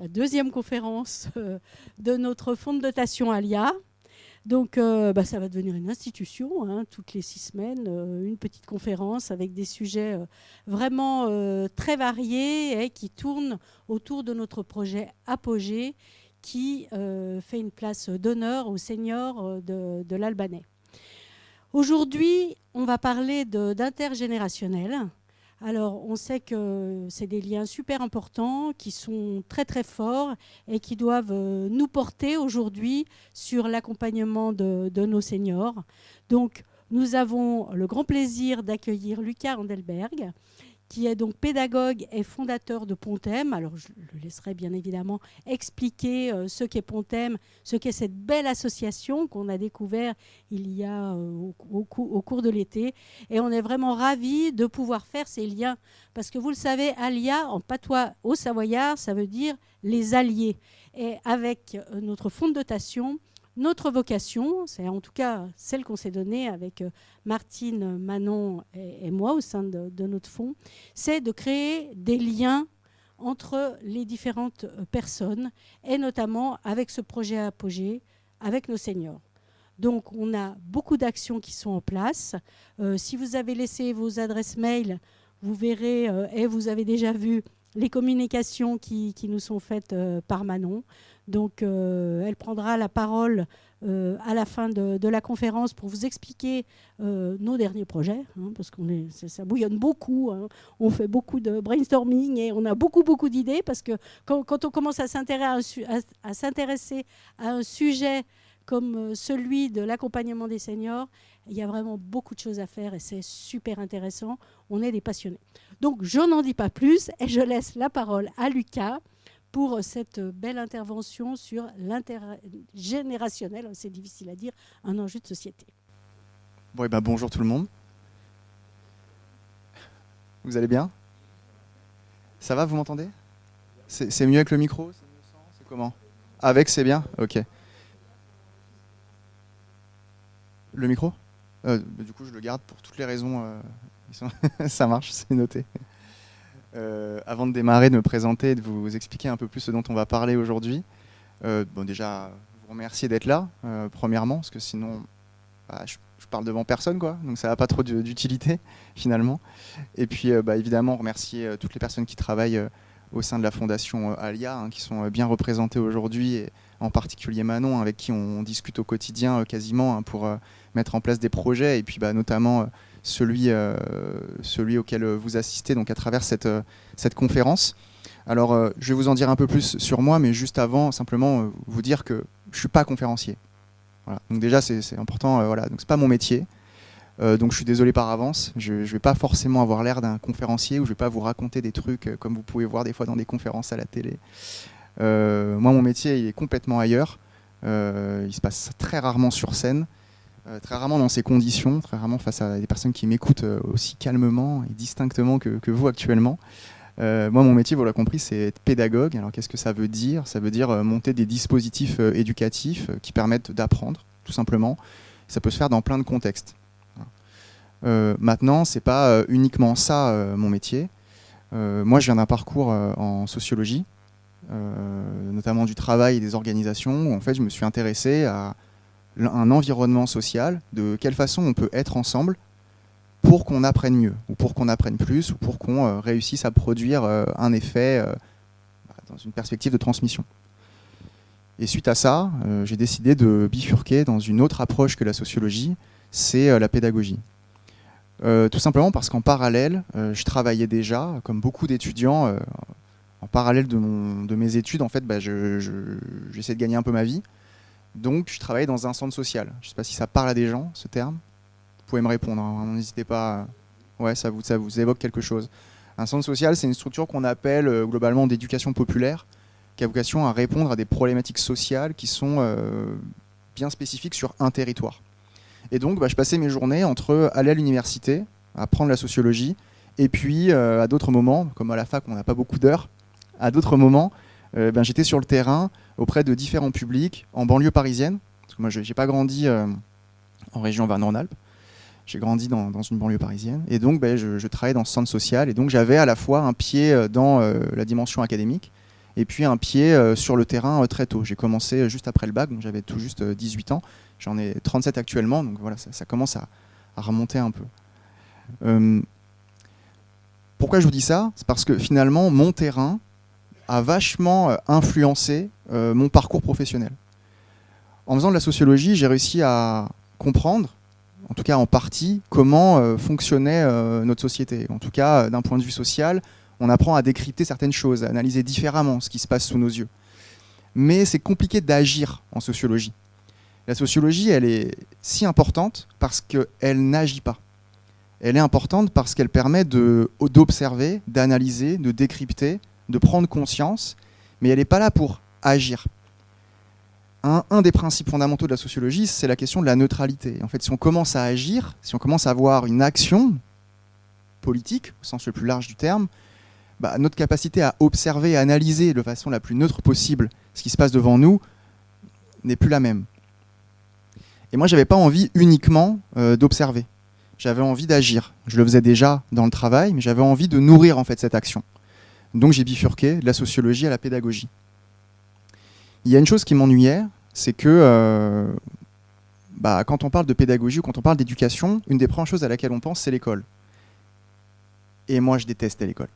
la deuxième conférence de notre fonds de dotation ALIA. Donc, ça va devenir une institution, hein, toutes les 6 semaines, une petite conférence avec des sujets vraiment très variés et qui tournent autour de notre projet Apogée qui fait une place d'honneur aux seniors de l'Albanais. Aujourd'hui, on va parler d'intergénérationnel. Alors, on sait que c'est des liens super importants qui sont très très forts et qui doivent nous porter aujourd'hui sur l'accompagnement de nos seniors. Donc, nous avons le grand plaisir d'accueillir Lucas Andelberg, qui est donc pédagogue et fondateur de Pontem. Alors, je le laisserai bien évidemment expliquer ce qu'est Pontem, ce qu'est cette belle association qu'on a découvert il y a au cours de l'été. Et on est vraiment ravis de pouvoir faire ces liens. Parce que vous le savez, Alia, en patois au savoyard, ça veut dire les alliés. Et avec notre fonds de dotation, notre vocation, c'est en tout cas celle qu'on s'est donnée avec Martine, Manon et moi au sein de notre fonds, c'est de créer des liens entre les différentes personnes et notamment avec ce projet Apogée, avec nos seniors. Donc on a beaucoup d'actions qui sont en place. Si vous avez laissé vos adresses mail, vous verrez et vous avez déjà vu les communications qui nous sont faites par Manon. Donc, elle prendra la parole à la fin de la conférence pour vous expliquer nos derniers projets, hein, parce que ça bouillonne beaucoup. Hein. On fait beaucoup de brainstorming et on a beaucoup d'idées, parce que quand on commence à s'intéresser à un sujet comme celui de l'accompagnement des seniors, il y a vraiment beaucoup de choses à faire et c'est super intéressant. On est des passionnés. Donc, je n'en dis pas plus et je laisse la parole à Lucas pour cette belle intervention sur l'intergénérationnel, c'est difficile à dire, un enjeu de société. Bon, bonjour tout le monde. Vous allez bien? Ça va, vous m'entendez? C'est mieux avec le micro? C'est comment? Avec, c'est bien? Ok. Le micro? Du coup, je le garde pour toutes les raisons. Ça marche, c'est noté. Avant de démarrer, de me présenter, de vous expliquer un peu plus ce dont on va parler aujourd'hui. Déjà, vous remercier d'être là, premièrement, parce que sinon, je parle devant personne, quoi, donc ça n'a pas trop d'utilité, finalement. Et puis, évidemment, remercier toutes les personnes qui travaillent au sein de la Fondation Alia, hein, qui sont bien représentées aujourd'hui, et en particulier Manon, avec qui on discute au quotidien quasiment, hein, pour mettre en place des projets, et puis notamment celui auquel vous assistez donc à travers cette conférence. Alors, je vais vous en dire un peu plus sur moi, mais juste avant, simplement vous dire que je ne suis pas conférencier. Voilà. Donc déjà, c'est important, voilà. Donc c'est pas mon métier. Donc je suis désolé par avance. Je ne vais pas forcément avoir l'air d'un conférencier, ou je ne vais pas vous raconter des trucs comme vous pouvez voir des fois dans des conférences à la télé. Moi, mon métier, il est complètement ailleurs. Il se passe très rarement sur scène. Très rarement dans ces conditions, très rarement face à des personnes qui m'écoutent aussi calmement et distinctement que vous actuellement. Moi, mon métier, vous l'avez compris, c'est être pédagogue. Alors, qu'est-ce que ça veut dire? Ça veut dire monter des dispositifs éducatifs qui permettent d'apprendre, tout simplement. Ça peut se faire dans plein de contextes. Maintenant, c'est pas uniquement ça, mon métier. Moi, je viens d'un parcours en sociologie, notamment du travail et des organisations, où en fait, je me suis intéressé à un environnement social, de quelle façon on peut être ensemble pour qu'on apprenne mieux, ou pour qu'on apprenne plus, ou pour qu'on réussisse à produire un effet dans une perspective de transmission. Et suite à ça, j'ai décidé de bifurquer dans une autre approche que la sociologie, c'est la pédagogie. Tout simplement parce qu'en parallèle, je travaillais déjà, comme beaucoup d'étudiants, en parallèle de mes études, en fait, j'essaie de gagner un peu ma vie. Donc, je travaillais dans un centre social. Je ne sais pas si ça parle à des gens, ce terme. Vous pouvez me répondre, hein, n'hésitez pas. Ouais, ça vous évoque quelque chose. Un centre social, c'est une structure qu'on appelle globalement d'éducation populaire, qui a vocation à répondre à des problématiques sociales qui sont bien spécifiques sur un territoire. Et donc, je passais mes journées entre aller à l'université, apprendre la sociologie, et puis à d'autres moments, comme à la fac, on n'a pas beaucoup d'heures, à d'autres moments, j'étais sur le terrain auprès de différents publics en banlieue parisienne. Parce que moi, je n'ai pas grandi en région Auvergne-Rhône-Alpes. J'ai grandi dans une banlieue parisienne. Et donc, je travaillais dans ce centre social. Et donc, j'avais à la fois un pied dans la dimension académique et puis un pied sur le terrain très tôt. J'ai commencé juste après le bac, donc j'avais tout juste 18 ans. J'en ai 37 actuellement, donc voilà, ça commence à remonter un peu. Pourquoi je vous dis ça? C'est parce que finalement, mon terrain a vachement influencé mon parcours professionnel. En faisant de la sociologie, j'ai réussi à comprendre, en tout cas en partie, comment fonctionnait notre société. En tout cas, d'un point de vue social, on apprend à décrypter certaines choses, à analyser différemment ce qui se passe sous nos yeux. Mais c'est compliqué d'agir en sociologie. La sociologie, elle est si importante parce qu'elle n'agit pas. Elle est importante parce qu'elle permet d'observer, d'analyser, de décrypter, de prendre conscience, mais elle n'est pas là pour agir. Un des principes fondamentaux de la sociologie, c'est la question de la neutralité. En fait, si on commence à agir, si on commence à avoir une action politique, au sens le plus large du terme, notre capacité à observer et analyser de façon la plus neutre possible ce qui se passe devant nous n'est plus la même. Et moi, je n'avais pas envie uniquement d'observer. J'avais envie d'agir. Je le faisais déjà dans le travail, mais j'avais envie de nourrir en fait cette action. Donc j'ai bifurqué de la sociologie à la pédagogie. Il y a une chose qui m'ennuyait, c'est que quand on parle de pédagogie ou quand on parle d'éducation, une des premières choses à laquelle on pense, c'est l'école. Et moi, je détestais l'école.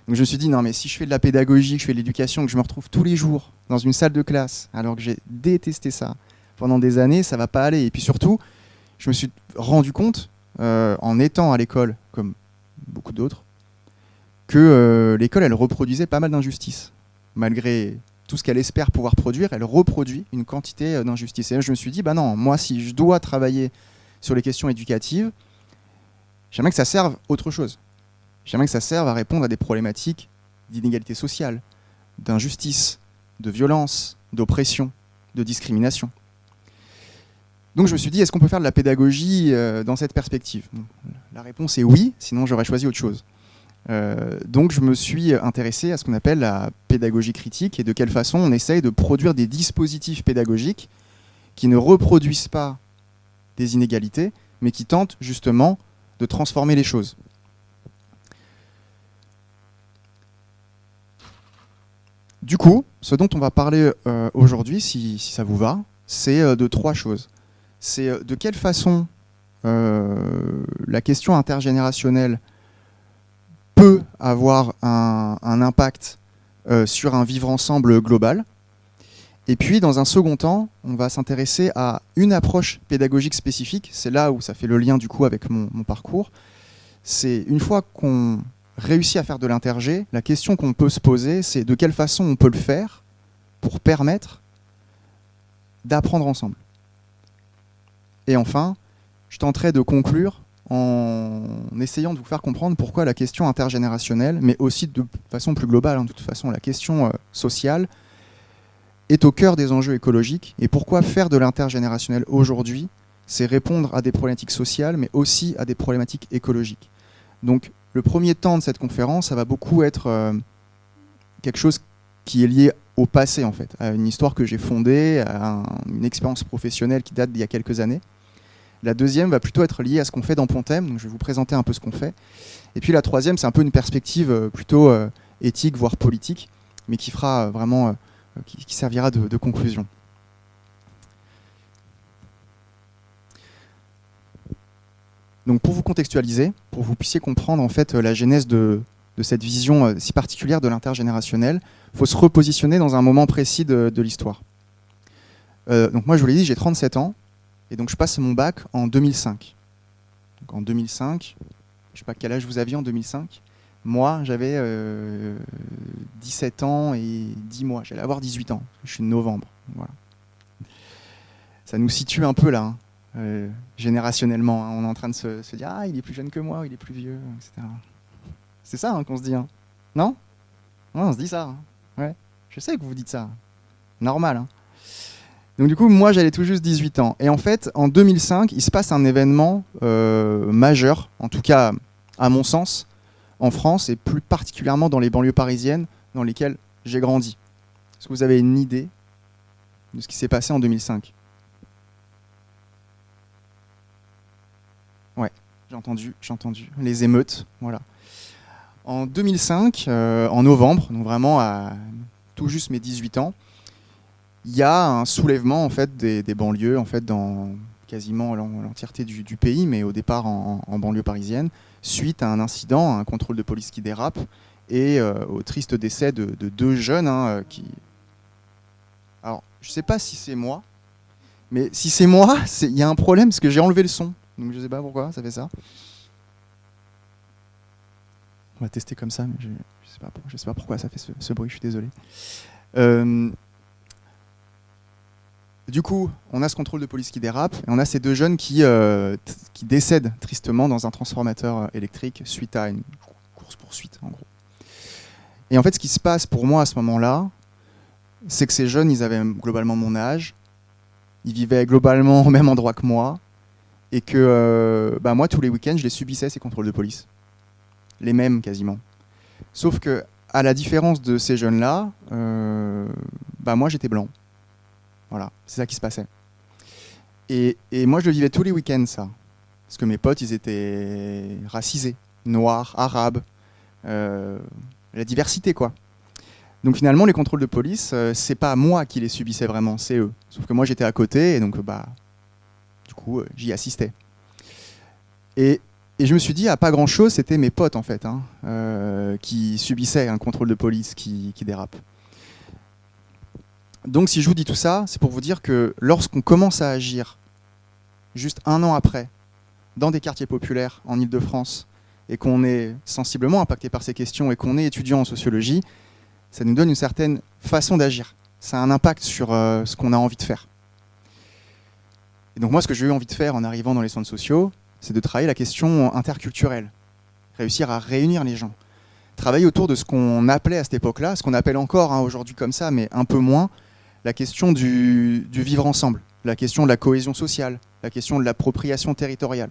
Donc je me suis dit, non mais si je fais de la pédagogie, que je fais de l'éducation, que je me retrouve tous les jours dans une salle de classe, alors que j'ai détesté ça pendant des années, ça va pas aller. Et puis surtout, je me suis rendu compte, en étant à l'école, comme beaucoup d'autres, que l'école, elle reproduisait pas mal d'injustices. Malgré tout ce qu'elle espère pouvoir produire, elle reproduit une quantité d'injustices. Et là, je me suis dit, non, moi, si je dois travailler sur les questions éducatives, j'aimerais que ça serve autre chose. J'aimerais que ça serve à répondre à des problématiques d'inégalité sociale, d'injustice, de violence, d'oppression, de discrimination. Donc je me suis dit, est-ce qu'on peut faire de la pédagogie dans cette perspective? La réponse est oui, sinon j'aurais choisi autre chose. Donc je me suis intéressé à ce qu'on appelle la pédagogie critique et de quelle façon on essaye de produire des dispositifs pédagogiques qui ne reproduisent pas des inégalités, mais qui tentent justement de transformer les choses. Du coup, ce dont on va parler aujourd'hui, si ça vous va, c'est de trois choses. C'est de quelle façon la question intergénérationnelle peut avoir un impact sur un vivre ensemble global. Et puis, dans un second temps, on va s'intéresser à une approche pédagogique spécifique. C'est là où ça fait le lien du coup avec mon parcours. C'est une fois qu'on réussit à faire de l'intergé, la question qu'on peut se poser, c'est de quelle façon on peut le faire pour permettre d'apprendre ensemble. Et enfin, je tenterai de conclure en essayant de vous faire comprendre pourquoi la question intergénérationnelle, mais aussi de façon plus globale, de toute façon, la question sociale, est au cœur des enjeux écologiques, et pourquoi faire de l'intergénérationnel aujourd'hui, c'est répondre à des problématiques sociales, mais aussi à des problématiques écologiques. Donc, le premier temps de cette conférence, ça va beaucoup être quelque chose qui est lié au passé, en fait, à une histoire que j'ai fondée, à une expérience professionnelle qui date d'il y a quelques années. La deuxième va plutôt être liée à ce qu'on fait dans Pontem, donc je vais vous présenter un peu ce qu'on fait. Et puis la troisième, c'est un peu une perspective plutôt éthique, voire politique, mais qui fera vraiment, qui servira de conclusion. Donc pour vous contextualiser, pour que vous puissiez comprendre en fait la genèse de cette vision si particulière de l'intergénérationnel, il faut se repositionner dans un moment précis de l'histoire. Donc moi je vous l'ai dit, j'ai 37 ans, et donc je passe mon bac en 2005. Donc en 2005, je ne sais pas quel âge vous aviez en 2005. Moi, j'avais 17 ans et 10 mois. J'allais avoir 18 ans. Je suis de novembre. Voilà. Ça nous situe un peu là, générationnellement. On est en train de se dire « Ah, il est plus jeune que moi, il est plus vieux, etc. » C'est ça qu'on se dit. Non? Ouais, on se dit ça. Ouais. Je sais que vous vous dites ça. Normal. Donc du coup, moi, j'avais tout juste 18 ans. Et en fait, en 2005, il se passe un événement majeur, en tout cas à mon sens, en France, et plus particulièrement dans les banlieues parisiennes dans lesquelles j'ai grandi. Est-ce que vous avez une idée de ce qui s'est passé en 2005? Ouais, j'ai entendu. Les émeutes, voilà. En 2005, en novembre, donc vraiment à tout juste mes 18 ans, il y a un soulèvement en fait, des banlieues en fait, dans quasiment l'entièreté du pays, mais au départ en banlieue parisienne, suite à un incident, un contrôle de police qui dérape, et au triste décès de 2 jeunes qui... Alors, je ne sais pas si c'est moi, mais si c'est moi, il y a un problème parce que j'ai enlevé le son. Donc je ne sais pas pourquoi ça fait ça. On va tester comme ça, mais je ne sais pas pourquoi ça fait ce bruit, je suis désolé. Du coup, on a ce contrôle de police qui dérape, et on a ces 2 jeunes qui décèdent tristement dans un transformateur électrique suite à une course-poursuite, en gros. Et en fait, ce qui se passe pour moi à ce moment-là, c'est que ces jeunes, ils avaient globalement mon âge, ils vivaient globalement au même endroit que moi, et que moi, tous les week-ends, je les subissais, ces contrôles de police. Les mêmes, quasiment. Sauf que, à la différence de ces jeunes-là, moi, j'étais blanc. Voilà, c'est ça qui se passait. Et moi, je le vivais tous les week-ends, ça. Parce que mes potes, ils étaient racisés, noirs, arabes, la diversité, quoi. Donc finalement, les contrôles de police, c'est pas moi qui les subissais vraiment, c'est eux. Sauf que moi, j'étais à côté, et donc, du coup, j'y assistais. Et je me suis dit, pas grand-chose, c'était mes potes, en fait, qui subissaient un contrôle de police qui dérape. Donc si je vous dis tout ça, c'est pour vous dire que lorsqu'on commence à agir, juste 1 an après, dans des quartiers populaires en Île-de-France, et qu'on est sensiblement impacté par ces questions, et qu'on est étudiant en sociologie, ça nous donne une certaine façon d'agir. Ça a un impact sur ce qu'on a envie de faire. Et donc moi, ce que j'ai eu envie de faire en arrivant dans les centres sociaux, c'est de travailler la question interculturelle, réussir à réunir les gens, travailler autour de ce qu'on appelait à cette époque-là, ce qu'on appelle encore aujourd'hui comme ça, mais un peu moins, la question du vivre ensemble, la question de la cohésion sociale, la question de l'appropriation territoriale.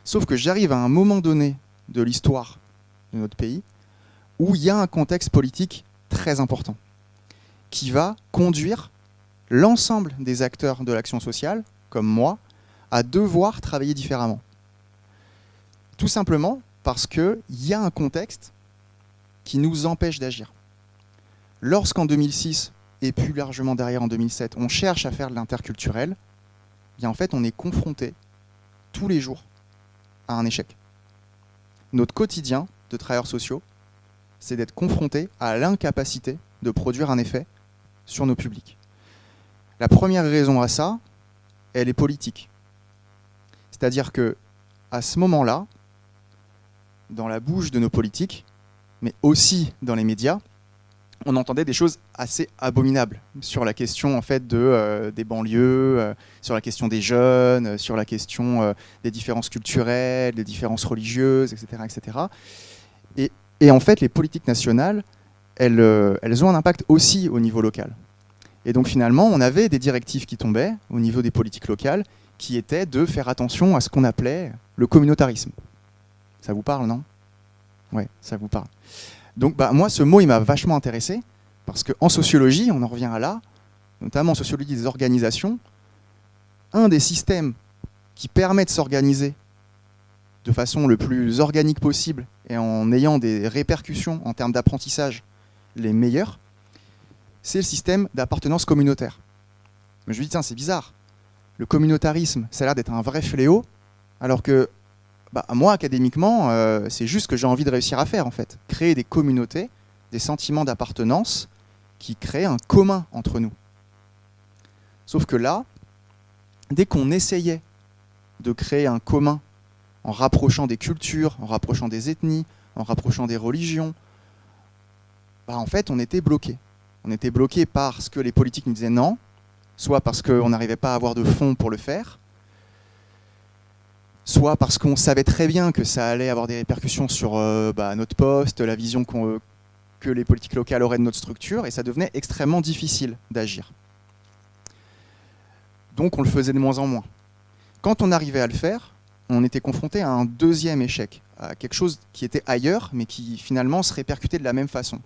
Sauf que j'arrive à un moment donné de l'histoire de notre pays où il y a un contexte politique très important qui va conduire l'ensemble des acteurs de l'action sociale, comme moi, à devoir travailler différemment. Tout simplement parce qu'il y a un contexte qui nous empêche d'agir. Lorsqu'en 2006, et plus largement derrière en 2007, on cherche à faire de l'interculturel, bien en fait on est confronté tous les jours à un échec. Notre quotidien de travailleurs sociaux, c'est d'être confronté à l'incapacité de produire un effet sur nos publics. La première raison à ça, elle est politique. C'est-à-dire que à ce moment-là, dans la bouche de nos politiques, mais aussi dans les médias, on entendait des choses assez abominables sur la question en fait des banlieues, sur la question des jeunes, sur la question des différences culturelles, des différences religieuses, etc., etc. Et en fait, les politiques nationales, elles ont un impact aussi au niveau local. Et donc finalement, on avait des directives qui tombaient au niveau des politiques locales, qui étaient de faire attention à ce qu'on appelait le communautarisme. Ça vous parle, non ? Ouais, ça vous parle. Donc moi, ce mot, il m'a vachement intéressé, parce qu'en sociologie, on en revient à là, notamment en sociologie des organisations, un des systèmes qui permet de s'organiser de façon le plus organique possible et en ayant des répercussions en termes d'apprentissage les meilleures, c'est le système d'appartenance communautaire. Mais je me dis, tiens, c'est bizarre. Le communautarisme, ça a l'air d'être un vrai fléau, alors que moi, académiquement, c'est juste ce que j'ai envie de réussir à faire, en fait. Créer des communautés, des sentiments d'appartenance qui créent un commun entre nous. Sauf que là, dès qu'on essayait de créer un commun en rapprochant des cultures, en rapprochant des ethnies, en rapprochant des religions, en fait, on était bloqué. On était bloqué parce que les politiques nous disaient non, soit parce qu'on n'arrivait pas à avoir de fonds pour le faire, soit parce qu'on savait très bien que ça allait avoir des répercussions sur notre poste, la vision que les politiques locales auraient de notre structure, et ça devenait extrêmement difficile d'agir. Donc on le faisait de moins en moins. Quand on arrivait à le faire, on était confronté à un deuxième échec, à quelque chose qui était ailleurs, mais qui finalement se répercutait de la même façon.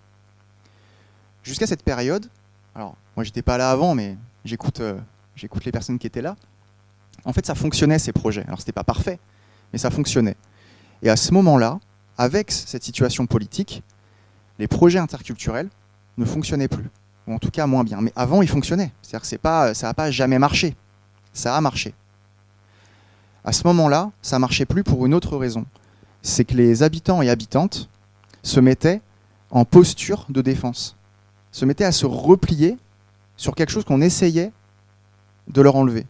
Jusqu'à cette période, alors moi j'étais pas là avant, mais j'écoute les personnes qui étaient là, en fait ça fonctionnait ces projets. Alors c'était pas parfait, mais ça fonctionnait. Et à ce moment-là, avec cette situation politique, les projets interculturels ne fonctionnait plus, ou en tout cas moins bien. Mais avant, il fonctionnait. C'est-à-dire que ça n'a pas jamais marché. Ça a marché. À ce moment-là, ça ne marchait plus pour une autre raison. C'est que les habitants et habitantes se mettaient en posture de défense, se mettaient à se replier sur quelque chose qu'on essayait de leur enlever.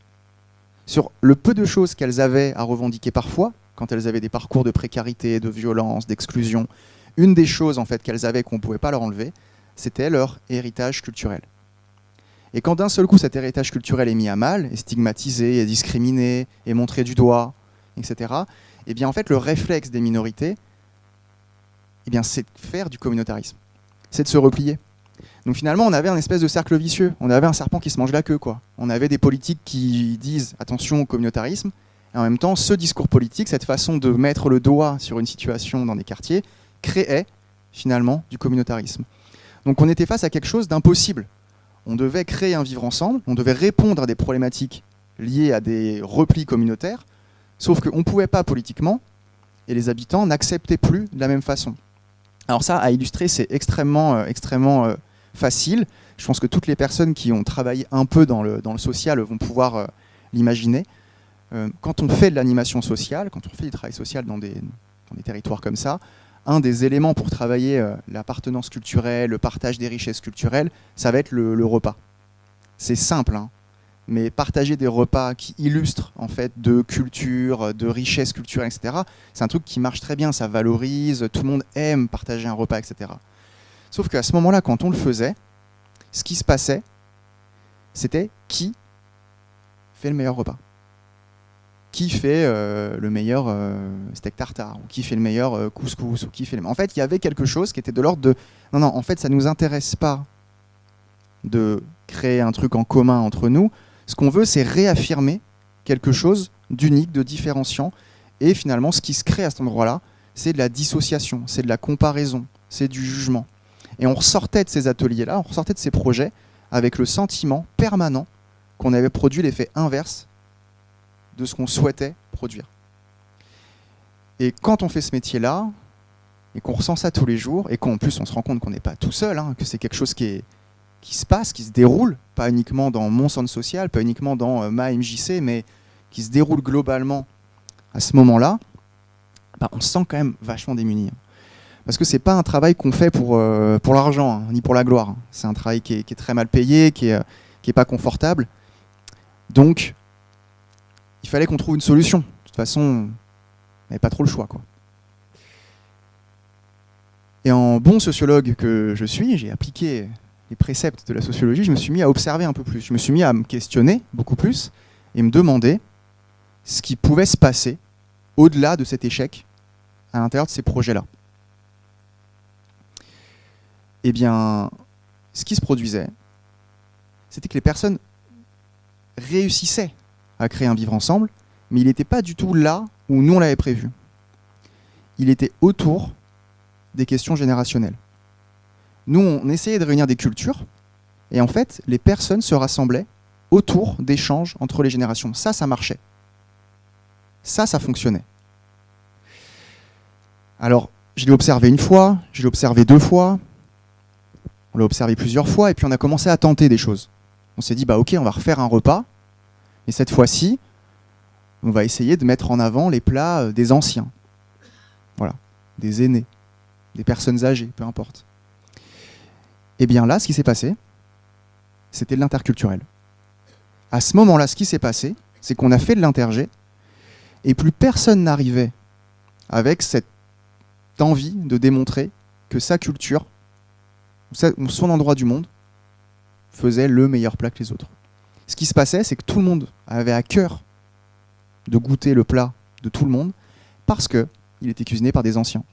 Sur le peu de choses qu'elles avaient à revendiquer parfois, quand elles avaient des parcours de précarité, de violence, d'exclusion, une des choses en fait qu'elles avaient qu'on ne pouvait pas leur enlever, c'était leur héritage culturel. Et quand d'un seul coup cet héritage culturel est mis à mal, est stigmatisé, est discriminé, est montré du doigt, etc., eh bien en fait le réflexe des minorités, eh bien, c'est de faire du communautarisme, c'est de se replier. Donc finalement, on avait un espèce de cercle vicieux, on avait un serpent qui se mange la queue, quoi. On avait des politiques qui disent attention au communautarisme, et en même temps, ce discours politique, cette façon de mettre le doigt sur une situation dans des quartiers, créait finalement du communautarisme. Donc on était face à quelque chose d'impossible. On devait créer un vivre ensemble, on devait répondre à des problématiques liées à des replis communautaires, sauf qu'on ne pouvait pas politiquement, et les habitants n'acceptaient plus de la même façon. Alors ça, à illustrer, c'est extrêmement facile. Je pense que toutes les personnes qui ont travaillé un peu dans le social vont pouvoir l'imaginer. Quand on fait de l'animation sociale, quand on fait du travail social dans des territoires comme ça, un des éléments pour travailler l'appartenance culturelle, le partage des richesses culturelles, ça va être le repas. C'est simple, hein, mais partager des repas qui illustrent en fait de culture, de richesses culturelles, etc., c'est un truc qui marche très bien, ça valorise, tout le monde aime partager un repas, etc. Sauf qu'à ce moment-là, quand on le faisait, ce qui se passait, c'était qui fait le meilleur repas, qui fait le meilleur steak tartare, ou qui fait le meilleur couscous, ou qui fait En fait, il y avait quelque chose qui était de l'ordre de non, en fait, ça ne nous intéresse pas de créer un truc en commun entre nous. Ce qu'on veut, c'est réaffirmer quelque chose d'unique, de différenciant. Et finalement, ce qui se crée à cet endroit-là, c'est de la dissociation, c'est de la comparaison, c'est du jugement. Et on ressortait de ces ateliers-là, on ressortait de ces projets avec le sentiment permanent qu'on avait produit l'effet inverse de ce qu'on souhaitait produire. Et quand on fait ce métier-là, et qu'on ressent ça tous les jours, et qu'en plus on se rend compte qu'on n'est pas tout seul, hein, que c'est quelque chose qui se passe, qui se déroule, pas uniquement dans mon centre social, pas uniquement dans ma MJC, mais qui se déroule globalement à ce moment-là, on se sent quand même vachement démuni. Parce que c'est pas un travail qu'on fait pour l'argent, hein, ni pour la gloire. C'est un travail qui est très mal payé, qui est pas confortable. Donc, il fallait qu'on trouve une solution. De toute façon, on n'avait pas trop le choix, quoi. Et en bon sociologue que je suis, j'ai appliqué les préceptes de la sociologie, je me suis mis à observer un peu plus. Je me suis mis à me questionner beaucoup plus et me demander ce qui pouvait se passer au-delà de cet échec à l'intérieur de ces projets-là. Eh bien, ce qui se produisait, c'était que les personnes réussissaient à créer un vivre ensemble, mais il n'était pas du tout là où nous on l'avait prévu. Il était autour des questions générationnelles. Nous, on essayait de réunir des cultures, et en fait, les personnes se rassemblaient autour d'échanges entre les générations. Ça marchait. Ça fonctionnait. Alors, je l'ai observé une fois, je l'ai observé 2 fois, on l'a observé plusieurs fois, et puis on a commencé à tenter des choses. On s'est dit, ok, on va refaire un repas, et cette fois-ci, on va essayer de mettre en avant les plats des anciens. Voilà, des aînés, des personnes âgées, peu importe. Et bien là, ce qui s'est passé, c'était de l'interculturel. À ce moment-là, ce qui s'est passé, c'est qu'on a fait de l'intergé, et plus personne n'arrivait avec cette envie de démontrer que sa culture, son endroit du monde, faisait le meilleur plat que les autres. Ce qui se passait, c'est que tout le monde avait à cœur de goûter le plat de tout le monde parce qu'il était cuisiné par des anciens.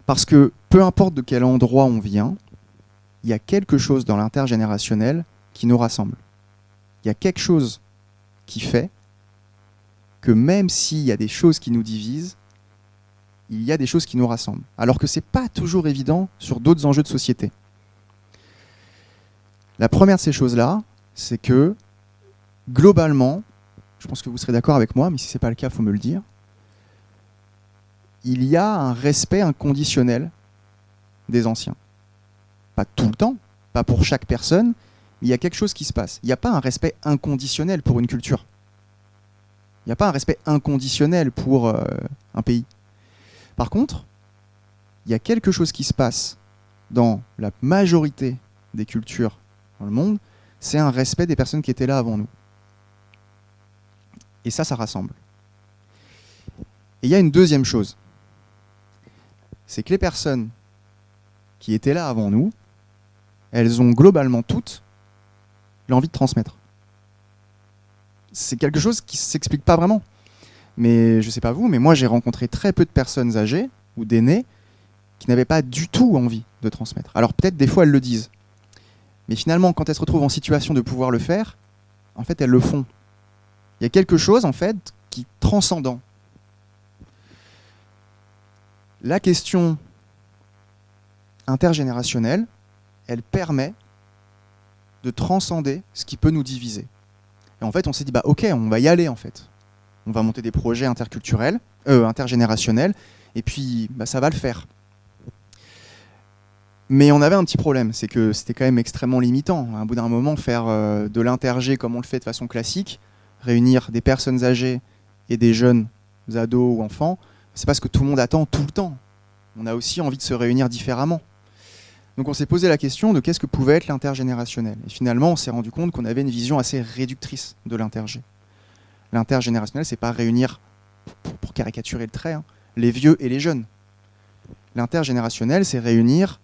Parce que peu importe de quel endroit on vient, il y a quelque chose dans l'intergénérationnel qui nous rassemble. Il y a quelque chose qui fait que même s'il y a des choses qui nous divisent, il y a des choses qui nous rassemblent. Alors que ce n'est pas toujours évident sur d'autres enjeux de société. La première de ces choses-là, c'est que, globalement, je pense que vous serez d'accord avec moi, mais si ce n'est pas le cas, il faut me le dire, il y a un respect inconditionnel des anciens. pas tout le temps, pas pour chaque personne, mais il y a quelque chose qui se passe. Il n'y a pas un respect inconditionnel pour une culture. Il n'y a pas un respect inconditionnel pour un pays. Par contre, il y a quelque chose qui se passe dans la majorité des cultures dans le monde, c'est un respect des personnes qui étaient là avant nous. Et ça rassemble. Et il y a une deuxième chose, c'est que les personnes qui étaient là avant nous, elles ont globalement toutes l'envie de transmettre. C'est quelque chose qui ne s'explique pas vraiment. Mais je ne sais pas vous, mais moi j'ai rencontré très peu de personnes âgées ou d'aînés qui n'avaient pas du tout envie de transmettre. Alors peut-être des fois elles le disent. Mais finalement, quand elles se retrouvent en situation de pouvoir le faire, en fait elles le font. Il y a quelque chose en fait qui est transcendant. La question intergénérationnelle, elle permet de transcender ce qui peut nous diviser. Et en fait, on s'est dit, ok, on va y aller en fait. On va monter des projets interculturels, intergénérationnels, et puis ça va le faire. Mais on avait un petit problème, c'est que c'était quand même extrêmement limitant. À un bout d'un moment, faire de l'intergé comme on le fait de façon classique, réunir des personnes âgées et des jeunes ados ou enfants, c'est pas ce que tout le monde attend tout le temps. On a aussi envie de se réunir différemment. Donc on s'est posé la question de qu'est-ce que pouvait être l'intergénérationnel. Et finalement, on s'est rendu compte qu'on avait une vision assez réductrice de l'intergé. L'intergénérationnel, c'est pas réunir, pour caricaturer le trait, les vieux et les jeunes. L'intergénérationnel, c'est réunir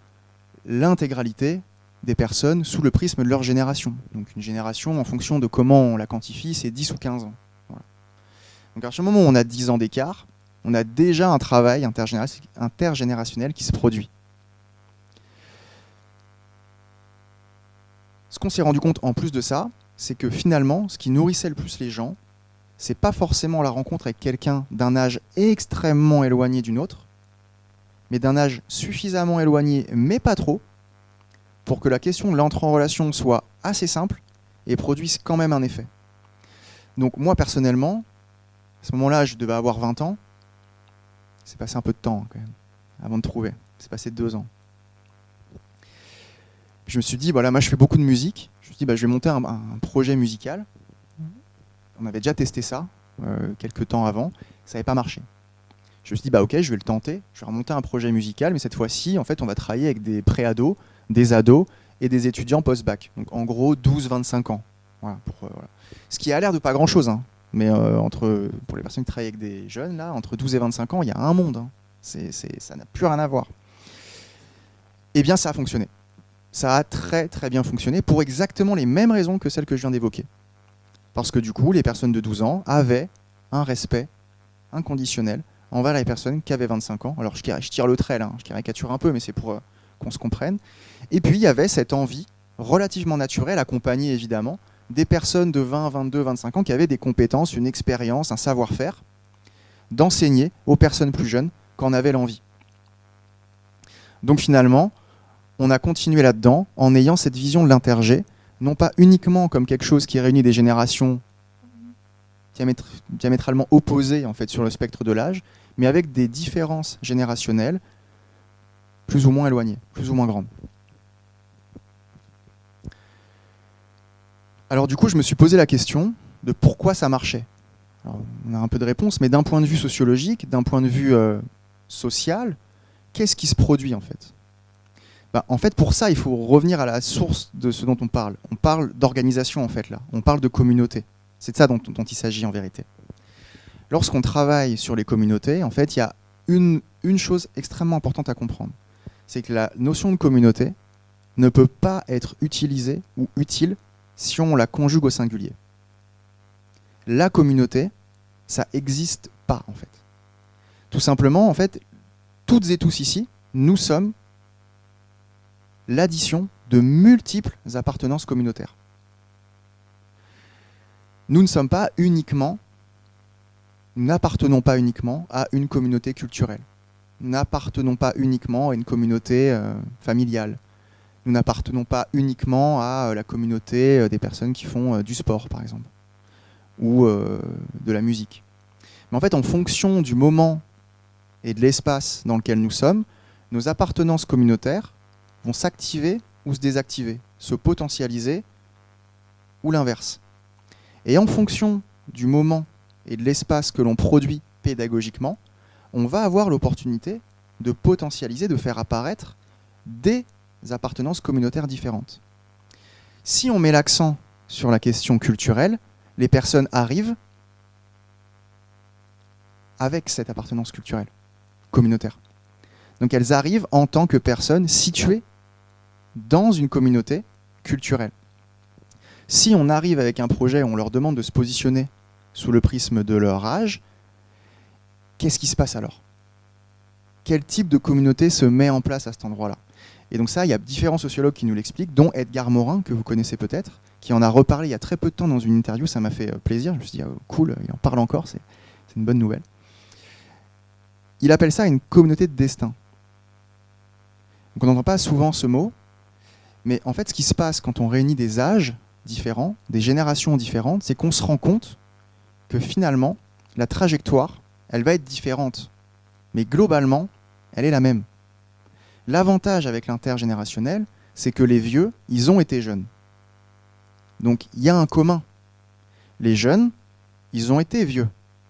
l'intégralité des personnes sous le prisme de leur génération. Donc une génération, en fonction de comment on la quantifie, c'est 10 ou 15 ans. Voilà. Donc à partir du moment où on a 10 ans d'écart, on a déjà un travail intergénérationnel qui se produit. Ce qu'on s'est rendu compte en plus de ça, c'est que finalement, ce qui nourrissait le plus les gens, c'est pas forcément la rencontre avec quelqu'un d'un âge extrêmement éloigné d'une autre, mais d'un âge suffisamment éloigné, mais pas trop, pour que la question de l'entrée en relation soit assez simple et produise quand même un effet. Donc moi, personnellement, à ce moment-là, je devais avoir 20 ans. C'est passé un peu de temps quand même, avant de trouver. C'est passé 2 ans. Je me suis dit, voilà, moi je fais beaucoup de musique. Je me suis dit, je vais monter un projet musical. On avait déjà testé ça quelques temps avant. Ça n'avait pas marché. Je me suis dit, ok, je vais le tenter. Je vais remonter un projet musical, mais cette fois-ci, en fait, on va travailler avec des pré-ados, des ados et des étudiants post-bac. Donc en gros, 12-25 ans. Voilà, voilà. Ce qui a l'air de pas grand-chose, mais pour les personnes qui travaillent avec des jeunes, là, entre 12 et 25 ans, il y a un monde. Ça n'a plus rien à voir. Eh bien, ça a fonctionné. Ça a très très bien fonctionné pour exactement les mêmes raisons que celles que je viens d'évoquer. Parce que du coup, les personnes de 12 ans avaient un respect inconditionnel envers les personnes qui avaient 25 ans. Alors je tire le trait là, je caricature un peu, mais c'est pour qu'on se comprenne. Et puis il y avait cette envie relativement naturelle, accompagnée évidemment, des personnes de 20, 22, 25 ans qui avaient des compétences, une expérience, un savoir-faire, d'enseigner aux personnes plus jeunes qu'en avaient l'envie. Donc finalement, on a continué là-dedans en ayant cette vision de l'intergé, non pas uniquement comme quelque chose qui réunit des générations diamétralement opposées en fait, sur le spectre de l'âge, mais avec des différences générationnelles plus ou moins éloignées, plus ou moins grandes. Alors du coup, je me suis posé la question de pourquoi ça marchait. Alors, on a un peu de réponse, mais d'un point de vue sociologique, d'un point de vue social, qu'est-ce qui se produit en fait ? En fait, pour ça, il faut revenir à la source de ce dont on parle. On parle d'organisation, en fait, là. On parle de communauté. C'est de ça dont il s'agit, en vérité. Lorsqu'on travaille sur les communautés, en fait, il y a une chose extrêmement importante à comprendre. C'est que la notion de communauté ne peut pas être utilisée ou utile si on la conjugue au singulier. La communauté, ça n'existe pas, en fait. Tout simplement, en fait, toutes et tous ici, nous sommes l'addition de multiples appartenances communautaires. Nous n'appartenons pas uniquement à une communauté culturelle. Nous n'appartenons pas uniquement à une communauté familiale. Nous n'appartenons pas uniquement à la communauté des personnes qui font du sport, par exemple, ou de la musique. Mais en fait, en fonction du moment et de l'espace dans lequel nous sommes, nos appartenances communautaires vont s'activer ou se désactiver, se potentialiser ou l'inverse. Et en fonction du moment et de l'espace que l'on produit pédagogiquement, on va avoir l'opportunité de potentialiser, de faire apparaître des appartenances communautaires différentes. Si on met l'accent sur la question culturelle, les personnes arrivent avec cette appartenance culturelle, communautaire. Donc elles arrivent en tant que personnes situées dans une communauté culturelle. Si on arrive avec un projet où on leur demande de se positionner sous le prisme de leur âge, qu'est-ce qui se passe alors ? Quel type de communauté se met en place à cet endroit-là ? Et donc ça, il y a différents sociologues qui nous l'expliquent, dont Edgar Morin, que vous connaissez peut-être, qui en a reparlé il y a très peu de temps dans une interview, ça m'a fait plaisir, je me suis dit, cool, il en parle encore, c'est une bonne nouvelle. Il appelle ça une communauté de destin. Donc on n'entend pas souvent ce mot, mais en fait ce qui se passe quand on réunit des âges différents, des générations différentes, c'est qu'on se rend compte que finalement, la trajectoire, elle va être différente, mais globalement, elle est la même. L'avantage avec l'intergénérationnel, c'est que les vieux, ils ont été jeunes. Donc il y a un commun. Les jeunes, ils ont été vieux.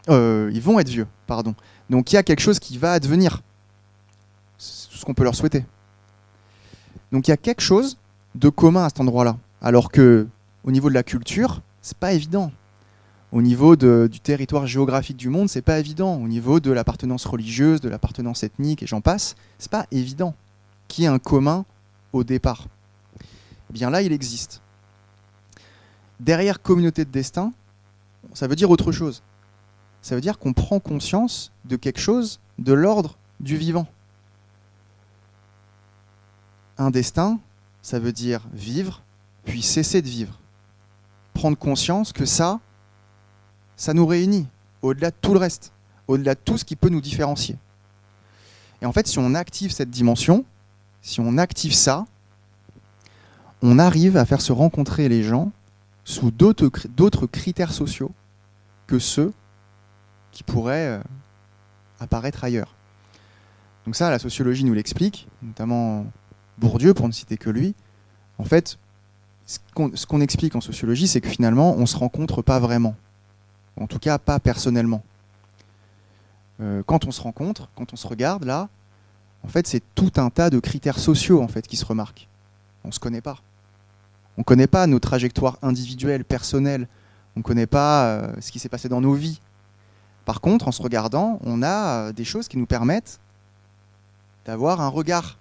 Ils vont être vieux, pardon. Donc il y a quelque chose qui va advenir. C'est tout ce qu'on peut leur souhaiter. Donc il y a quelque chose de commun à cet endroit-là. Alors que au niveau de la culture, c'est pas évident. Au niveau du territoire géographique du monde, c'est pas évident. Au niveau de l'appartenance religieuse, de l'appartenance ethnique, et j'en passe, c'est pas évident qu'il y ait un commun au départ. Eh bien là, il existe. Derrière communauté de destin, ça veut dire autre chose. Ça veut dire qu'on prend conscience de quelque chose de l'ordre du vivant. Un destin, ça veut dire vivre, puis cesser de vivre. Prendre conscience que ça nous réunit, au-delà de tout le reste, au-delà de tout ce qui peut nous différencier. Et en fait, si on active cette dimension, si on active ça, on arrive à faire se rencontrer les gens sous d'autres critères sociaux que ceux qui pourraient apparaître ailleurs. Donc ça, la sociologie nous l'explique, notamment Bourdieu, pour ne citer que lui. En fait, ce qu'on explique en sociologie, c'est que finalement, on ne se rencontre pas vraiment. En tout cas, pas personnellement. Quand on se rencontre, quand on se regarde, là, en fait, c'est tout un tas de critères sociaux en fait, qui se remarquent. On ne se connaît pas. On ne connaît pas nos trajectoires individuelles, personnelles. On ne connaît pas ce qui s'est passé dans nos vies. Par contre, en se regardant, on a des choses qui nous permettent d'avoir un regard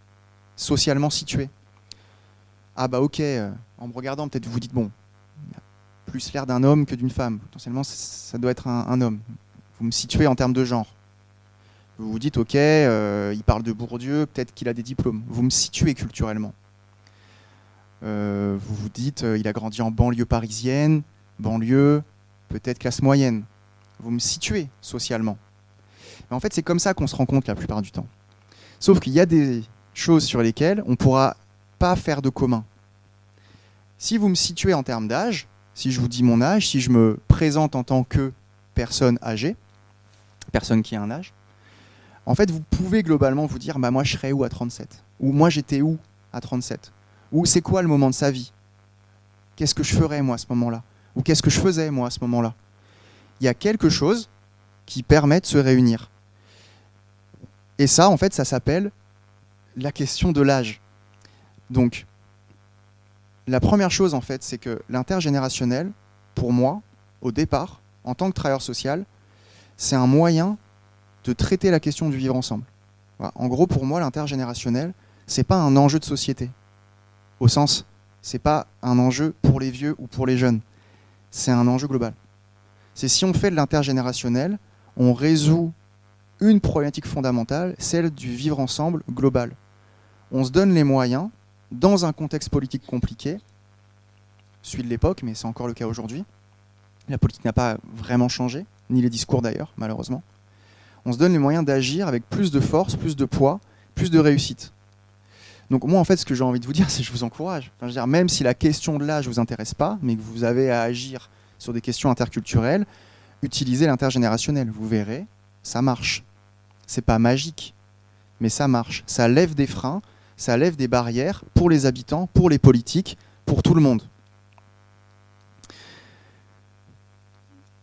socialement situé. Ah bah ok, en me regardant, peut-être vous vous dites, bon, il a plus l'air d'un homme que d'une femme. Potentiellement, ça doit être un homme. Vous me situez en termes de genre. Vous vous dites, ok, il parle de Bourdieu, peut-être qu'il a des diplômes. Vous me situez culturellement. Vous vous dites, il a grandi en banlieue parisienne, banlieue, peut-être classe moyenne. Vous me situez socialement. Mais en fait, c'est comme ça qu'on se rend compte la plupart du temps. Sauf qu'il y a des choses sur lesquelles on ne pourra pas faire de commun. Si vous me situez en termes d'âge, si je vous dis mon âge, si je me présente en tant que personne âgée, personne qui a un âge, en fait, vous pouvez globalement vous dire, bah moi je serais où à 37 ? Ou moi j'étais où à 37 ? Ou c'est quoi le moment de sa vie ? Qu'est-ce que je ferais moi à ce moment-là ? Ou qu'est-ce que je faisais moi à ce moment-là ? Il y a quelque chose qui permet de se réunir. Et ça, en fait, ça s'appelle la question de l'âge. Donc, la première chose, en fait, c'est que l'intergénérationnel, pour moi, au départ, en tant que travailleur social, c'est un moyen de traiter la question du vivre ensemble. Voilà. En gros, pour moi, l'intergénérationnel, c'est pas un enjeu de société. Au sens, c'est pas un enjeu pour les vieux ou pour les jeunes. C'est un enjeu global. C'est si on fait de l'intergénérationnel, on résout une problématique fondamentale, celle du vivre ensemble global. On se donne les moyens, dans un contexte politique compliqué, celui de l'époque, mais c'est encore le cas aujourd'hui. La politique n'a pas vraiment changé, ni les discours d'ailleurs, malheureusement. On se donne les moyens d'agir avec plus de force, plus de poids, plus de réussite. Donc moi, en fait, ce que j'ai envie de vous dire, c'est que je vous encourage. Enfin, je veux dire, même si la question de l'âge ne vous intéresse pas, mais que vous avez à agir sur des questions interculturelles, utilisez l'intergénérationnel. Vous verrez, ça marche. C'est pas magique, mais ça marche. Ça lève des freins, ça lève des barrières pour les habitants, pour les politiques, pour tout le monde.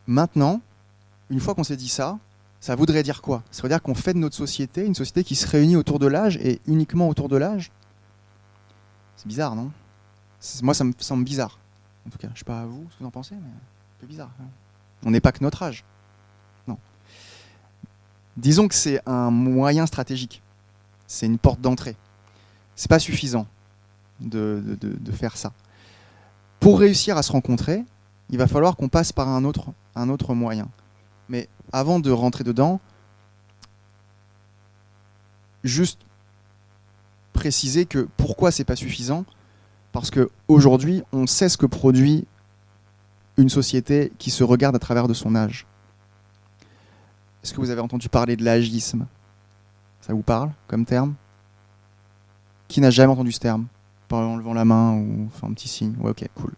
Maintenant, une fois qu'on s'est dit ça, ça voudrait dire quoi? Ça veut dire qu'on fait de notre société une société qui se réunit autour de l'âge et uniquement autour de l'âge? C'est bizarre, non? Moi, ça me semble bizarre. En tout cas, je ne sais pas à vous ce que vous en pensez, mais un peu bizarre. On n'est pas que notre âge. Non. Disons que c'est un moyen stratégique. C'est une porte d'entrée. C'est pas suffisant de faire ça. Pour réussir à se rencontrer, il va falloir qu'on passe par un autre moyen. Mais avant de rentrer dedans, juste préciser que pourquoi c'est pas suffisant, parce qu'aujourd'hui, on sait ce que produit une société qui se regarde à travers de son âge. Est-ce que vous avez entendu parler de l'âgisme? Ça vous parle comme terme? Qui n'a jamais entendu ce terme? En levant la main ou enfin un petit signe. Ouais, ok, cool.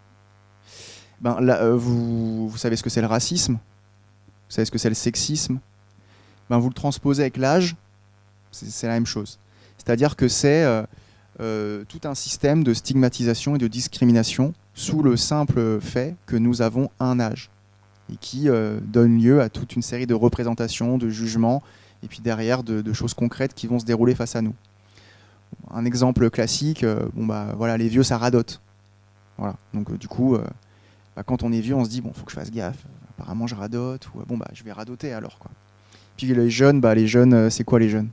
Là, vous savez ce que c'est le racisme? Vous savez ce que c'est le sexisme? Vous le transposez avec l'âge, c'est la même chose. C'est-à-dire que c'est tout un système de stigmatisation et de discrimination sous le simple fait que nous avons un âge et qui donne lieu à toute une série de représentations, de jugements et puis derrière de choses concrètes qui vont se dérouler face à nous. Un exemple classique, voilà, les vieux ça radote. Voilà. Donc du coup, quand on est vieux, on se dit bon, faut que je fasse gaffe. Apparemment je radote ou je vais radoter alors quoi. Puis les jeunes, c'est quoi les jeunes?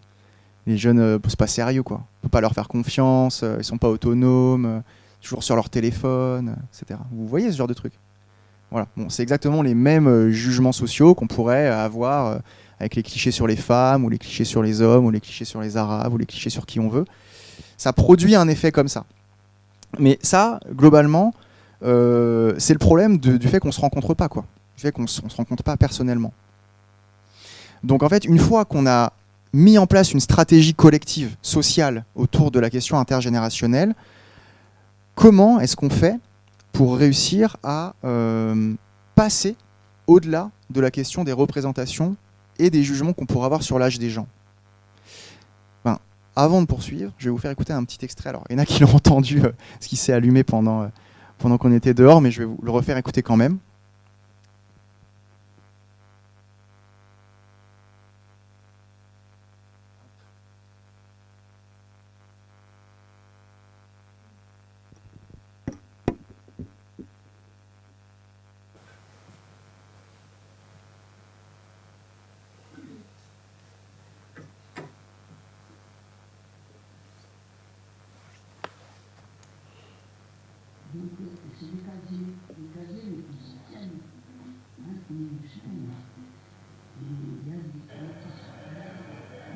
Les jeunes, c'est pas sérieux quoi. On peut pas leur faire confiance, ils sont pas autonomes, toujours sur leur téléphone, etc. Vous voyez ce genre de truc? Voilà. Bon, c'est exactement les mêmes jugements sociaux qu'on pourrait avoir avec les clichés sur les femmes, ou les clichés sur les hommes, ou les clichés sur les arabes, ou les clichés sur qui on veut. Ça produit un effet comme ça. Mais ça, globalement, c'est le problème du fait qu'on ne se rencontre pas, quoi. Du fait qu'on ne se rencontre pas personnellement. Donc en fait, une fois qu'on a mis en place une stratégie collective, sociale, autour de la question intergénérationnelle, comment est-ce qu'on fait pour réussir à passer au-delà de la question des représentations et des jugements qu'on pourrait avoir sur l'âge des gens? Avant de poursuivre, je vais vous faire écouter un petit extrait. Alors, il y en a qui l'ont entendu, ce qui s'est allumé pendant qu'on était dehors, mais je vais vous le refaire écouter quand même.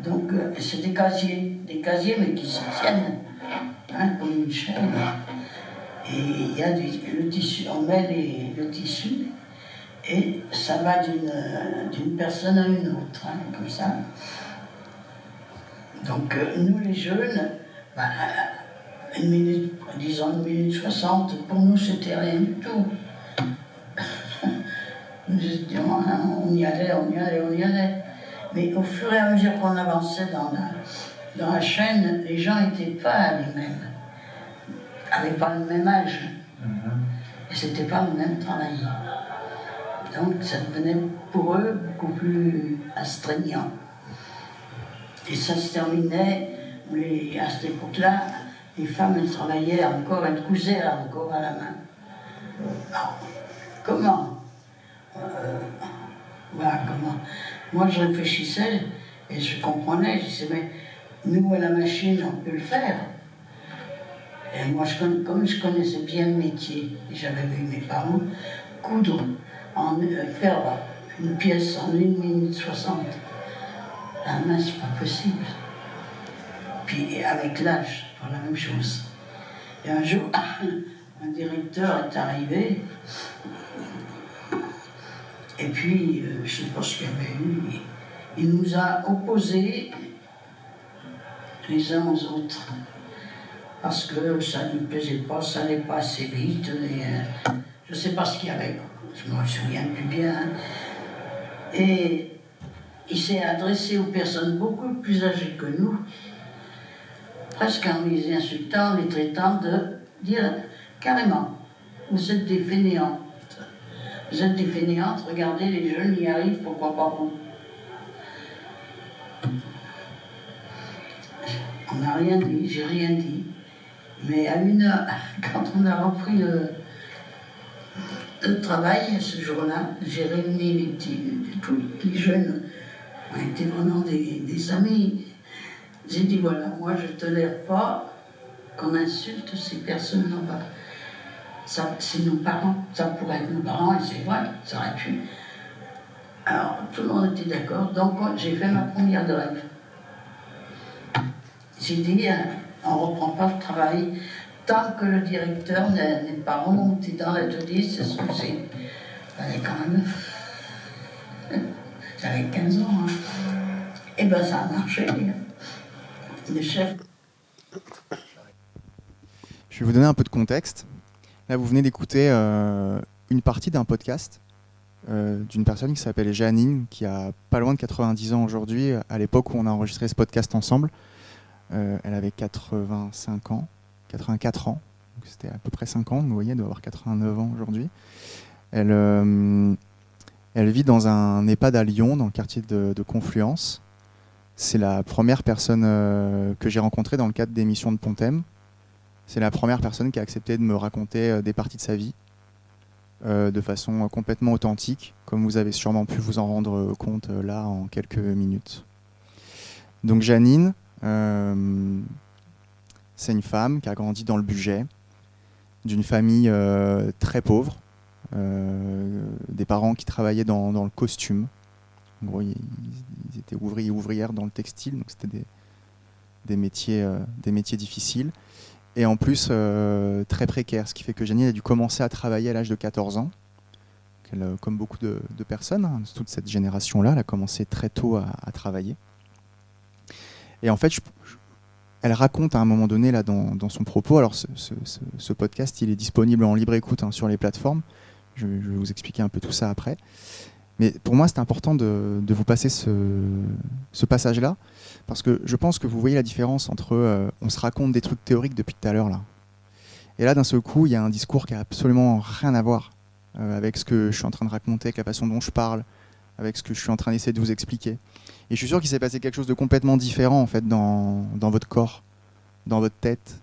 Donc, c'est des casiers mais qui se tiennent, comme une chaîne. Et il y a le tissu, on met le tissu, et ça va d'une personne à une autre, comme ça. Donc, nous les jeunes, une minute, disons 1 minute 60, pour nous c'était rien du tout. Nous étions, on y allait. Mais au fur et à mesure qu'on avançait dans la chaîne, les gens n'étaient pas les mêmes, n'avaient pas le même âge, et c'était pas le même travail. Donc ça devenait pour eux beaucoup plus astreignant. Et ça se terminait, à cette époque-là, les femmes elles travaillaient encore, elles cousaient encore à la main. Alors, comment? Voilà comment. Moi, je réfléchissais et je comprenais. Je disais, mais nous, à la machine, on peut le faire. Et moi, comme je connaissais bien le métier, et j'avais vu mes parents coudre, faire une pièce en 1 minute 60, la main, c'est pas possible. Puis avec l'âge, c'est pas la même chose. Et un jour, un directeur est arrivé. Et puis, je ne sais pas ce qu'il y avait eu, il nous a opposés les uns aux autres, parce que ça ne lui plaisait pas, ça n'allait pas assez vite, je ne sais pas ce qu'il y avait, je ne me souviens plus bien. Et il s'est adressé aux personnes beaucoup plus âgées que nous, presque en les insultant, en les traitant de dire carrément, vous êtes des fainéantes. Vous êtes des fainéantes, regardez, les jeunes y arrivent, pourquoi pas vous? On n'a rien dit, j'ai rien dit. Mais à 1h, quand on a repris le travail, ce jour-là, j'ai réuni tous les jeunes, on était vraiment des amis. J'ai dit, voilà, moi je ne tolère pas qu'on insulte ces personnes-là. Ça, c'est nos parents, ça pourrait être nos parents, et c'est vrai, ça aurait pu. Alors, tout le monde était d'accord, donc j'ai fait ma première grève. J'ai dit, on ne reprend pas le travail tant que le directeur n'est pas remonté dans l'atelier, c'est ce que c'est. J'avais quand même... J'avais 15 ans. Hein. Et bien ça a marché. Les chefs... Je vais vous donner un peu de contexte. Là, vous venez d'écouter une partie d'un podcast d'une personne qui s'appelle Janine, qui a pas loin de 90 ans aujourd'hui, à l'époque où on a enregistré ce podcast ensemble. Elle avait 85 ans, 84 ans, donc c'était à peu près 5 ans, vous voyez, elle doit avoir 89 ans aujourd'hui. Elle vit dans un EHPAD à Lyon, dans le quartier de Confluence. C'est la première personne que j'ai rencontrée dans le cadre d'émissions de Pontem. C'est la première personne qui a accepté de me raconter des parties de sa vie de façon complètement authentique, comme vous avez sûrement pu vous en rendre compte là en quelques minutes. Donc Janine, c'est une femme qui a grandi dans le budget, d'une famille très pauvre, des parents qui travaillaient dans le costume. En gros, ils étaient ouvriers et ouvrières dans le textile, donc c'était des métiers difficiles. Et en plus, très précaires, ce qui fait que Janine a dû commencer à travailler à l'âge de 14 ans. Comme beaucoup de personnes, hein, toute cette génération-là, elle a commencé très tôt à travailler. Et en fait, elle raconte à un moment donné là, dans son propos, alors ce podcast il est disponible en libre écoute sur les plateformes, je vais vous expliquer un peu tout ça après, mais pour moi c'est important de vous passer ce passage-là, parce que je pense que vous voyez la différence entre on se raconte des trucs théoriques depuis tout à l'heure, là, et là d'un seul coup il y a un discours qui a absolument rien à voir avec ce que je suis en train de raconter, avec la façon dont je parle, avec ce que je suis en train d'essayer de vous expliquer. Et je suis sûr qu'il s'est passé quelque chose de complètement différent en fait dans votre corps, dans votre tête.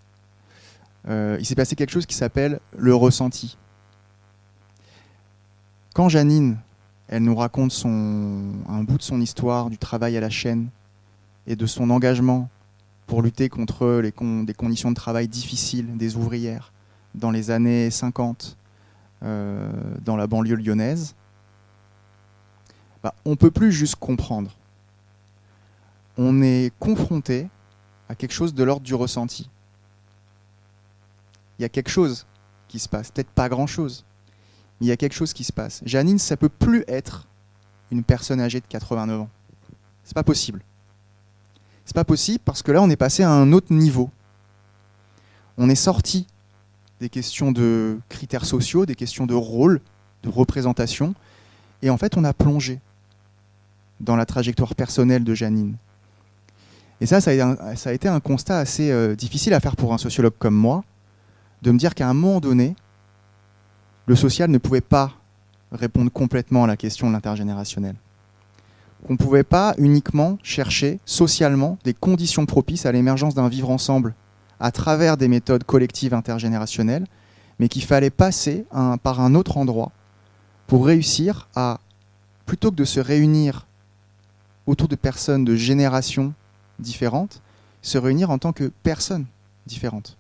Il s'est passé quelque chose qui s'appelle le ressenti. Quand Janine, elle nous raconte un bout de son histoire, du travail à la chaîne et de son engagement pour lutter contre des conditions de travail difficiles des ouvrières dans les années 50 dans la banlieue lyonnaise, on ne peut plus juste comprendre. On est confronté à quelque chose de l'ordre du ressenti. Il y a quelque chose qui se passe, peut-être pas grand-chose, mais il y a quelque chose qui se passe. Janine, ça ne peut plus être une personne âgée de 89 ans. C'est pas possible. C'est pas possible parce que là, on est passé à un autre niveau. On est sorti des questions de critères sociaux, des questions de rôle, de représentation, et en fait, on a plongé dans la trajectoire personnelle de Janine. Et ça a été un constat assez difficile à faire pour un sociologue comme moi, de me dire qu'à un moment donné, le social ne pouvait pas répondre complètement à la question de l'intergénérationnel. Qu'on ne pouvait pas uniquement chercher socialement des conditions propices à l'émergence d'un vivre ensemble à travers des méthodes collectives intergénérationnelles, mais qu'il fallait passer par un autre endroit pour réussir à, plutôt que de se réunir autour de personnes de générations différentes, se réunir en tant que personnes différentes.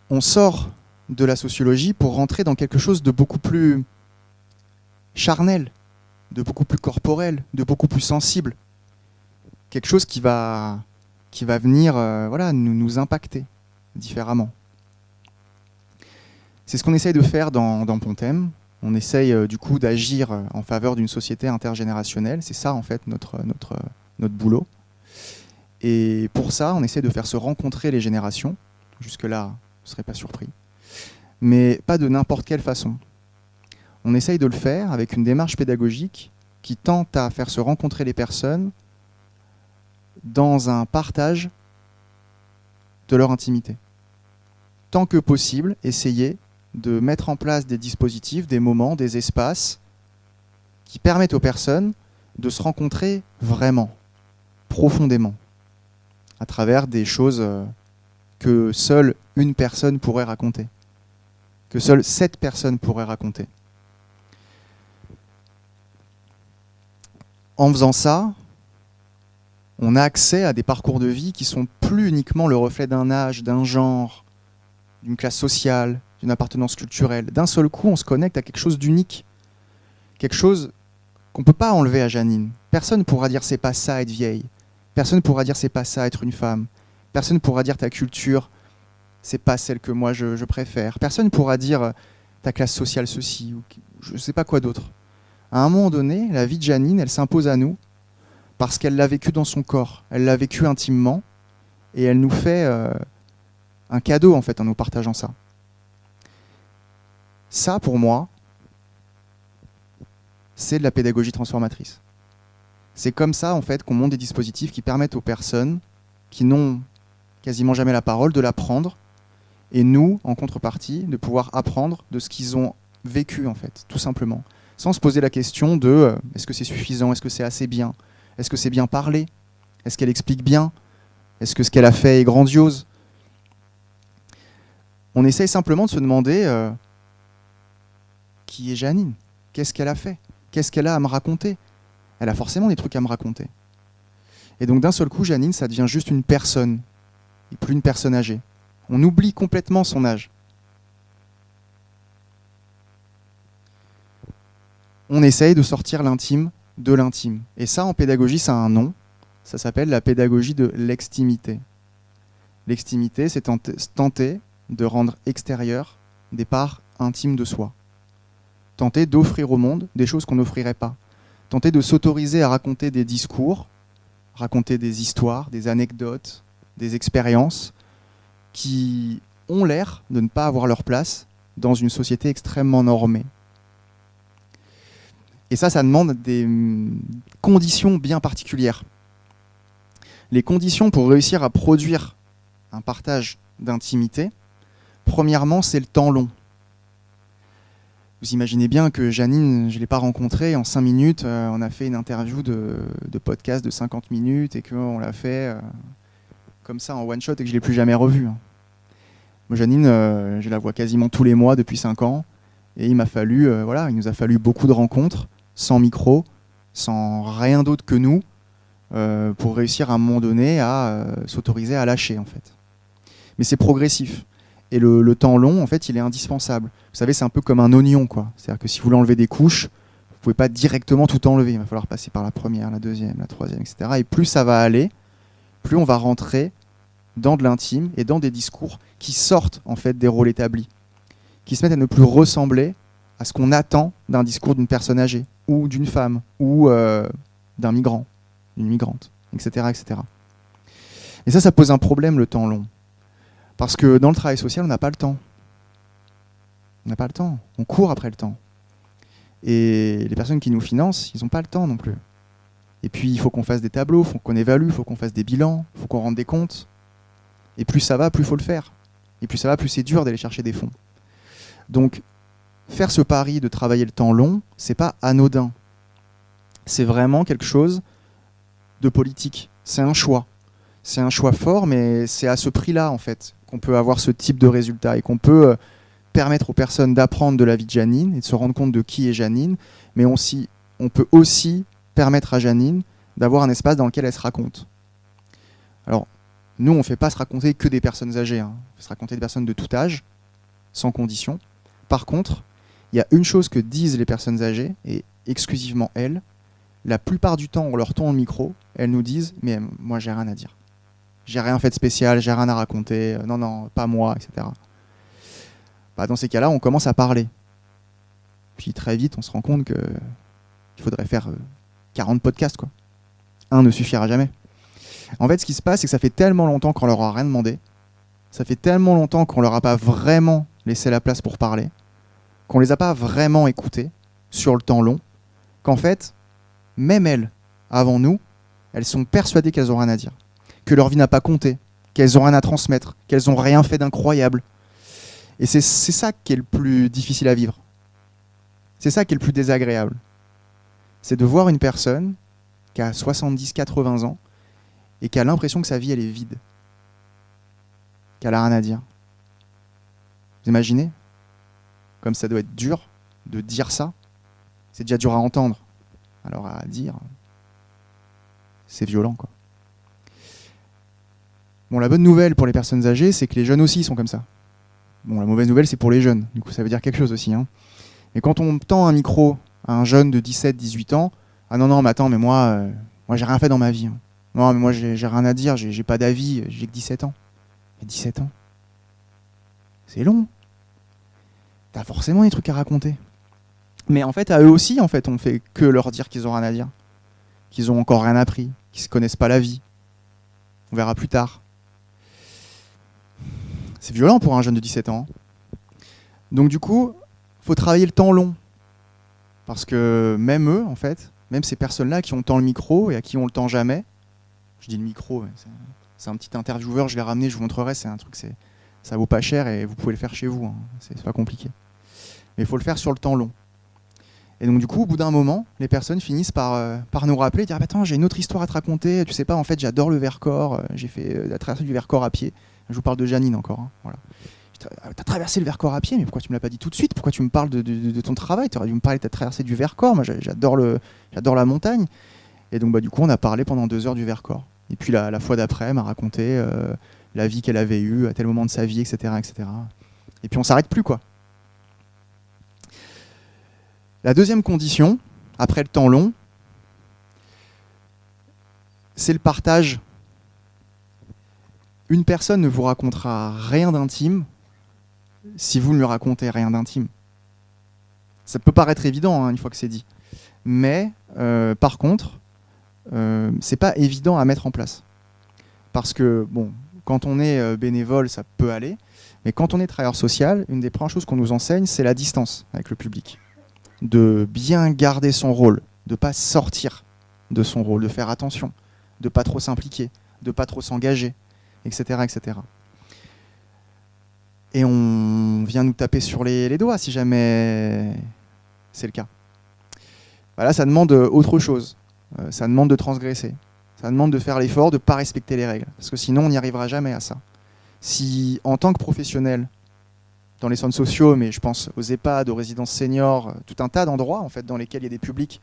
On sort de la sociologie pour rentrer dans quelque chose de beaucoup plus charnel, de beaucoup plus corporel, de beaucoup plus sensible. Quelque chose qui va venir nous impacter différemment. C'est ce qu'on essaye de faire dans Pontem. On essaye du coup d'agir en faveur d'une société intergénérationnelle. C'est ça en fait notre boulot. Et pour ça, on essaie de faire se rencontrer les générations. Jusque-là, vous ne serez pas surpris. Mais pas de n'importe quelle façon. On essaye de le faire avec une démarche pédagogique qui tente à faire se rencontrer les personnes dans un partage de leur intimité. Tant que possible, essayer de mettre en place des dispositifs, des moments, des espaces qui permettent aux personnes de se rencontrer vraiment, profondément, à travers des choses que seule une personne pourrait raconter, que seule cette personne pourrait raconter. En faisant ça, on a accès à des parcours de vie qui sont plus uniquement le reflet d'un âge, d'un genre, d'une classe sociale, d'une appartenance culturelle. D'un seul coup, on se connecte à quelque chose d'unique, quelque chose qu'on ne peut pas enlever à Janine. Personne ne pourra dire c'est pas ça être vieille, personne ne pourra dire c'est pas ça être une femme, personne ne pourra dire ta culture c'est pas celle que moi je préfère, personne ne pourra dire ta classe sociale ceci ou je ne sais pas quoi d'autre. À un moment donné, la vie de Janine, elle s'impose à nous parce qu'elle l'a vécu dans son corps, elle l'a vécu intimement et elle nous fait un cadeau en fait en nous partageant ça. Ça pour moi, c'est de la pédagogie transformatrice. C'est comme ça en fait qu'on monte des dispositifs qui permettent aux personnes qui n'ont quasiment jamais la parole de l'apprendre et nous, en contrepartie, de pouvoir apprendre de ce qu'ils ont vécu en fait, tout simplement. Sans se poser la question de est-ce que c'est suffisant, est-ce que c'est assez bien, est-ce que c'est bien parlé, est-ce qu'elle explique bien, est-ce que ce qu'elle a fait est grandiose. On essaye simplement de se demander qui est Janine, qu'est-ce qu'elle a fait, qu'est-ce qu'elle a à me raconter. Elle a forcément des trucs à me raconter. Et donc d'un seul coup, Janine, ça devient juste une personne, et plus une personne âgée. On oublie complètement son âge. On essaye de sortir l'intime de l'intime. Et ça, en pédagogie, ça a un nom. Ça s'appelle la pédagogie de l'extimité. L'extimité, c'est tenter de rendre extérieures des parts intimes de soi. Tenter d'offrir au monde des choses qu'on n'offrirait pas. Tenter de s'autoriser à raconter des discours, raconter des histoires, des anecdotes, des expériences qui ont l'air de ne pas avoir leur place dans une société extrêmement normée. Et ça demande des conditions bien particulières. Les conditions pour réussir à produire un partage d'intimité, premièrement, c'est le temps long. Vous imaginez bien que Janine, je ne l'ai pas rencontrée, en 5 minutes, on a fait une interview de podcast de 50 minutes et qu'on l'a fait comme ça en one shot et que je ne l'ai plus jamais revue. Moi, Janine, je la vois quasiment tous les mois depuis 5 ans et il nous a fallu beaucoup de rencontres, sans micro, sans rien d'autre que nous, pour réussir à un moment donné à s'autoriser à lâcher en fait. Mais c'est progressif. Et le temps long, en fait, il est indispensable. Vous savez, c'est un peu comme un oignon, quoi. C'est-à-dire que si vous voulez enlever des couches, vous ne pouvez pas directement tout enlever. Il va falloir passer par la première, la deuxième, la troisième, etc. Et plus ça va aller, plus on va rentrer dans de l'intime et dans des discours qui sortent en fait des rôles établis, qui se mettent à ne plus ressembler à ce qu'on attend d'un discours d'une personne âgée, ou d'une femme, ou d'un migrant, d'une migrante, etc., etc. Et ça pose un problème, le temps long. Parce que dans le travail social, on n'a pas le temps. On n'a pas le temps. On court après le temps. Et les personnes qui nous financent, ils n'ont pas le temps non plus. Et puis, il faut qu'on fasse des tableaux, il faut qu'on évalue, il faut qu'on fasse des bilans, il faut qu'on rende des comptes. Et plus ça va, plus il faut le faire. Et plus ça va, plus c'est dur d'aller chercher des fonds. Donc, faire ce pari de travailler le temps long, c'est pas anodin. C'est vraiment quelque chose de politique. C'est un choix. C'est un choix fort, mais c'est à ce prix-là, en fait, qu'on peut avoir ce type de résultat et qu'on peut permettre aux personnes d'apprendre de la vie de Janine et de se rendre compte de qui est Janine, mais on peut aussi permettre à Janine d'avoir un espace dans lequel elle se raconte. Alors, nous, on ne fait pas se raconter que des personnes âgées, hein. On fait se raconter des personnes de tout âge, sans condition. Par contre, il y a une chose que disent les personnes âgées, et exclusivement elles, la plupart du temps, on leur tend le micro, elles nous disent « mais moi, j'ai rien à dire. J'ai rien fait de spécial, j'ai rien à raconter, non, pas moi, etc. » Dans ces cas-là, on commence à parler. Puis très vite, on se rend compte qu'il faudrait faire 40 podcasts, quoi. Un ne suffira jamais. En fait, ce qui se passe, c'est que ça fait tellement longtemps qu'on leur a rien demandé, ça fait tellement longtemps qu'on leur a pas vraiment laissé la place pour parler, qu'on les a pas vraiment écoutés sur le temps long, qu'en fait, même elles, avant nous, elles sont persuadées qu'elles n'ont rien à dire, que leur vie n'a pas compté, qu'elles n'ont rien à transmettre, qu'elles n'ont rien fait d'incroyable. Et c'est ça qui est le plus difficile à vivre. C'est ça qui est le plus désagréable. C'est de voir une personne qui a 70, 80 ans et qui a l'impression que sa vie, elle est vide. Qu'elle n'a rien à dire. Vous imaginez ? Comme ça doit être dur de dire ça. C'est déjà dur à entendre. Alors à dire, c'est violent, quoi. Bon, la bonne nouvelle pour les personnes âgées, c'est que les jeunes aussi sont comme ça. Bon, la mauvaise nouvelle, c'est pour les jeunes. Du coup, ça veut dire quelque chose aussi. Hein. Et quand on tend un micro à un jeune de 17, 18 ans, ah non, mais attends, mais moi j'ai rien fait dans ma vie. Hein. Non, mais moi, j'ai rien à dire, j'ai pas d'avis, j'ai que 17 ans. Et 17 ans, c'est long. T'as forcément des trucs à raconter. Mais en fait, à eux aussi, on fait que leur dire qu'ils ont rien à dire. Qu'ils ont encore rien appris, qu'ils se connaissent pas la vie. On verra plus tard. C'est violent pour un jeune de 17 ans. Donc du coup, faut travailler le temps long. Parce que même eux, en fait, même ces personnes-là qui ont tant le micro et à qui on le tend jamais, je dis le micro, c'est un petit intervieweur, je l'ai ramené, je vous montrerai, c'est un truc, ça vaut pas cher et vous pouvez le faire chez vous, hein. C'est pas compliqué. Mais il faut le faire sur le temps long. Et donc du coup, au bout d'un moment, les personnes finissent par nous rappeler, dire attends, j'ai une autre histoire à te raconter, tu sais pas, en fait j'adore le Vercors, j'ai fait la traversée du Vercors à pied. Je vous parle de Janine encore. Hein, voilà. T'as traversé le Vercors à pied, mais pourquoi tu me l'as pas dit tout de suite ? Pourquoi tu me parles de ton travail ? Tu aurais dû me parler de ta traversée du Vercors. Moi, j'adore la montagne. Et donc, du coup, on a parlé pendant 2 heures du Vercors. Et puis, la fois d'après, elle m'a raconté la vie qu'elle avait eue à tel moment de sa vie, etc., etc. Et puis, on s'arrête plus, quoi. La deuxième condition, après le temps long, c'est le partage. Une personne ne vous racontera rien d'intime si vous ne lui racontez rien d'intime. Ça peut paraître évident, hein, une fois que c'est dit. Mais par contre, c'est pas évident à mettre en place. Parce que, bon, quand on est bénévole, ça peut aller. Mais quand on est travailleur social, une des premières choses qu'on nous enseigne, c'est la distance avec le public. De bien garder son rôle, de ne pas sortir de son rôle, de faire attention, de ne pas trop s'impliquer, de ne pas trop s'engager, etc., etc. Et on vient nous taper sur les doigts si jamais c'est le cas. Là, ça demande autre chose. Ça demande de transgresser. Ça demande de faire l'effort de ne pas respecter les règles. Parce que sinon, on n'y arrivera jamais à ça. Si, en tant que professionnel, dans les centres sociaux, mais je pense aux EHPAD, aux résidences seniors, tout un tas d'endroits en fait, dans lesquels il y a des publics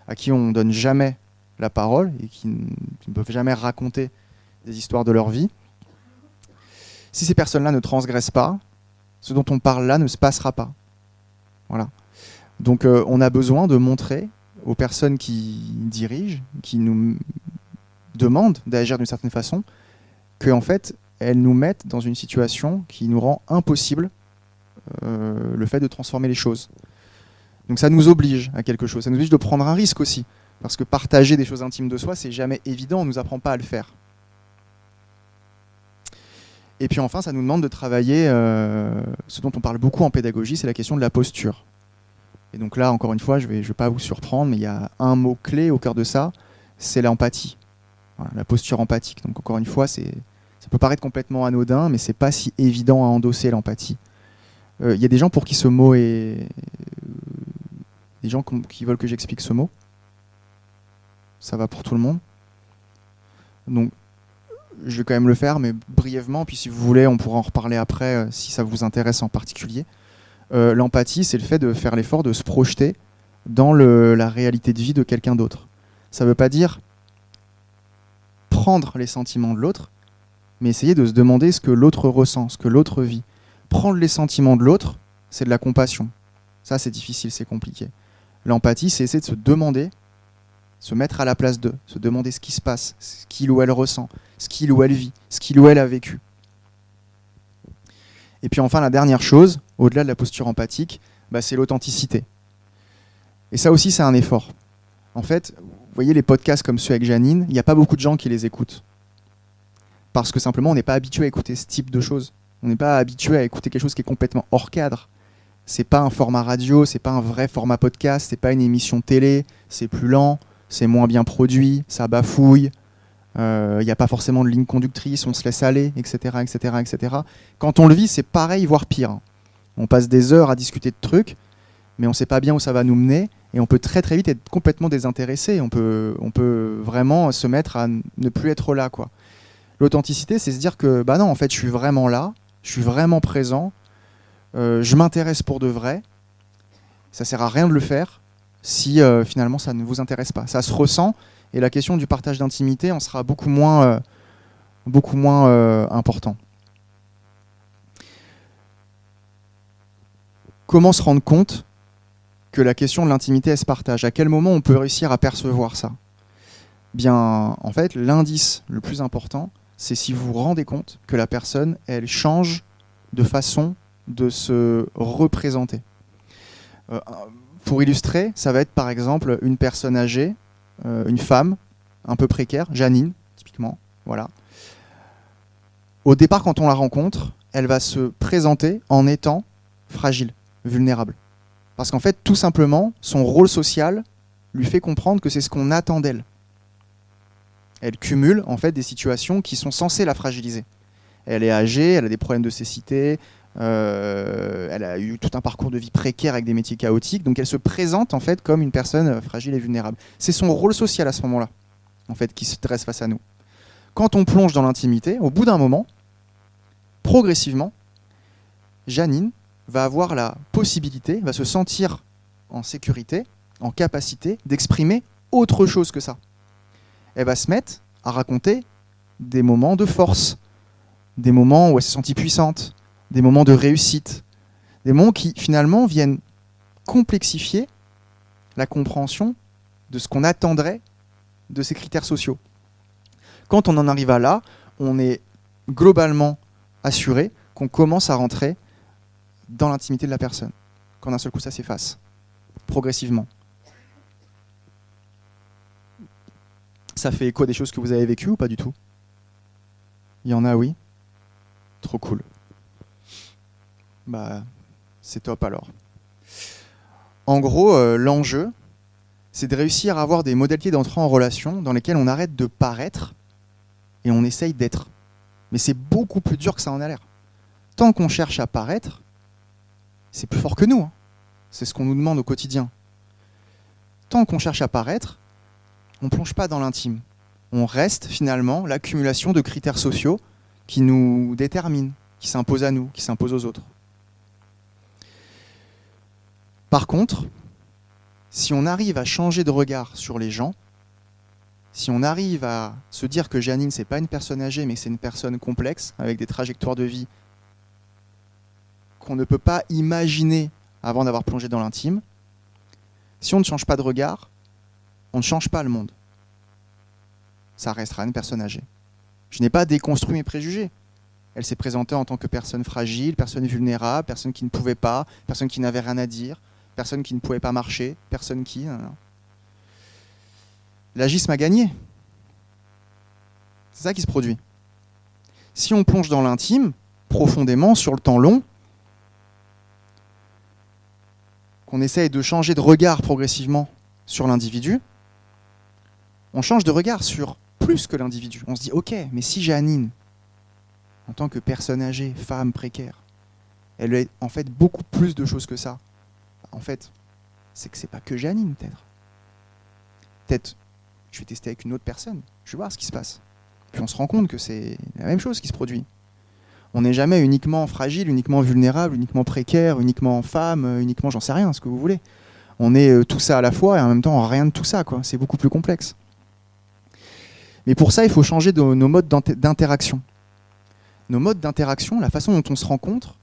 à qui on ne donne jamais la parole et qui ne peuvent jamais raconter des histoires de leur vie, si ces personnes-là ne transgressent pas, ce dont on parle là ne se passera pas. Voilà. Donc on a besoin de montrer aux personnes qui dirigent, qui nous demandent d'agir d'une certaine façon, qu'en fait, elles nous mettent dans une situation qui nous rend impossible le fait de transformer les choses. Donc ça nous oblige à quelque chose, ça nous oblige de prendre un risque aussi, parce que partager des choses intimes de soi, c'est jamais évident, on ne nous apprend pas à le faire. Et puis enfin, ça nous demande de travailler, ce dont on parle beaucoup en pédagogie, c'est la question de la posture. Et donc là, encore une fois, je vais pas vous surprendre, mais il y a un mot-clé au cœur de ça, c'est l'empathie. Voilà, la posture empathique. Donc encore une fois, ça peut paraître complètement anodin, mais c'est pas si évident à endosser l'empathie. Y a des gens pour qui ce mot est... Des gens qui veulent que j'explique ce mot. Ça va pour tout le monde. Donc, je vais quand même le faire, mais brièvement, puis si vous voulez, on pourra en reparler après, si ça vous intéresse en particulier. L'empathie, c'est le fait de faire l'effort de se projeter dans la réalité de vie de quelqu'un d'autre. Ça ne veut pas dire prendre les sentiments de l'autre, mais essayer de se demander ce que l'autre ressent, ce que l'autre vit. Prendre les sentiments de l'autre, c'est de la compassion. Ça, c'est difficile, c'est compliqué. L'empathie, c'est essayer de se demander, se mettre à la place d'eux, se demander ce qui se passe, ce qu'il ou elle ressent, ce qu'il ou elle vit, ce qu'il ou elle a vécu. Et puis enfin, la dernière chose, au-delà de la posture empathique, c'est l'authenticité. Et ça aussi, c'est un effort. En fait, vous voyez les podcasts comme ceux avec Janine, il n'y a pas beaucoup de gens qui les écoutent. Parce que simplement, on n'est pas habitué à écouter ce type de choses. On n'est pas habitué à écouter quelque chose qui est complètement hors cadre. C'est pas un format radio, c'est pas un vrai format podcast, c'est pas une émission télé, c'est plus lent, c'est moins bien produit, ça bafouille, il n'y a pas forcément de ligne conductrice, on se laisse aller, etc., etc., etc. Quand on le vit, c'est pareil, voire pire. On passe des heures à discuter de trucs, mais on ne sait pas bien où ça va nous mener, et on peut très très vite être complètement désintéressé. On peut vraiment se mettre à ne plus être là, quoi. L'authenticité, c'est se dire que bah non, en fait, je suis vraiment là, je suis vraiment présent, je m'intéresse pour de vrai. Ça sert à rien de le faire si finalement ça ne vous intéresse pas. Ça se ressent, et la question du partage d'intimité en sera beaucoup moins important. Comment se rendre compte que la question de l'intimité, elle se partage? À quel moment on peut réussir à percevoir ça? Bien, en fait, l'indice le plus important, c'est si vous vous rendez compte que la personne, elle change de façon de se représenter. Pour illustrer, ça va être par exemple une personne âgée, une femme un peu précaire, Janine, typiquement. Voilà. Au départ, quand on la rencontre, elle va se présenter en étant fragile, vulnérable. Parce qu'en fait, tout simplement, son rôle social lui fait comprendre que c'est ce qu'on attend d'elle. Elle cumule en fait des situations qui sont censées la fragiliser. Elle est âgée, elle a des problèmes de cécité, elle a eu tout un parcours de vie précaire avec des métiers chaotiques, donc elle se présente en fait comme une personne fragile et vulnérable. C'est son rôle social à ce moment-là, en fait, qui se dresse face à nous. Quand on plonge dans l'intimité, au bout d'un moment, progressivement, Janine va avoir la possibilité, va se sentir en sécurité, en capacité d'exprimer autre chose que ça. Elle va se mettre à raconter des moments de force, des moments où elle s'est sentie puissante, des moments de réussite, des moments qui finalement viennent complexifier la compréhension de ce qu'on attendrait de ces critères sociaux. Quand on en arrive à là, on est globalement assuré qu'on commence à rentrer dans l'intimité de la personne, quand d'un seul coup ça s'efface, progressivement. Ça fait écho à des choses que vous avez vécues ou pas du tout? Il y en a, oui. Trop cool. Bah, c'est top alors. En gros, l'enjeu, c'est de réussir à avoir des modalités d'entrée en relation dans lesquelles on arrête de paraître et on essaye d'être. Mais c'est beaucoup plus dur que ça en a l'air. Tant qu'on cherche à paraître, c'est plus fort que nous. Hein. C'est ce qu'on nous demande au quotidien. Tant qu'on cherche à paraître, on ne plonge pas dans l'intime. On reste finalement l'accumulation de critères sociaux qui nous déterminent, qui s'imposent à nous, qui s'imposent aux autres. Par contre, si on arrive à changer de regard sur les gens, si on arrive à se dire que Janine, c'est pas une personne âgée, mais c'est une personne complexe, avec des trajectoires de vie qu'on ne peut pas imaginer avant d'avoir plongé dans l'intime, si on ne change pas de regard, on ne change pas le monde. Ça restera une personne âgée. Je n'ai pas déconstruit mes préjugés. Elle s'est présentée en tant que personne fragile, personne vulnérable, personne qui ne pouvait pas, personne qui n'avait rien à dire, personne qui ne pouvait pas marcher, personne qui... L'agisme a gagné. C'est ça qui se produit. Si on plonge dans l'intime, profondément, sur le temps long, qu'on essaye de changer de regard progressivement sur l'individu, on change de regard sur plus que l'individu. On se dit, ok, mais si Janine, en tant que personne âgée, femme précaire, elle est en fait beaucoup plus de choses que ça. En fait, c'est que c'est pas que Janine, peut-être. Peut-être, je vais tester avec une autre personne, je vais voir ce qui se passe. Puis on se rend compte que c'est la même chose qui se produit. On n'est jamais uniquement fragile, uniquement vulnérable, uniquement précaire, uniquement femme, uniquement j'en sais rien, ce que vous voulez. On est tout ça à la fois et en même temps rien de tout ça, quoi. C'est beaucoup plus complexe. Mais pour ça, il faut changer nos modes d'interaction. Nos modes d'interaction, la façon dont on se rencontre,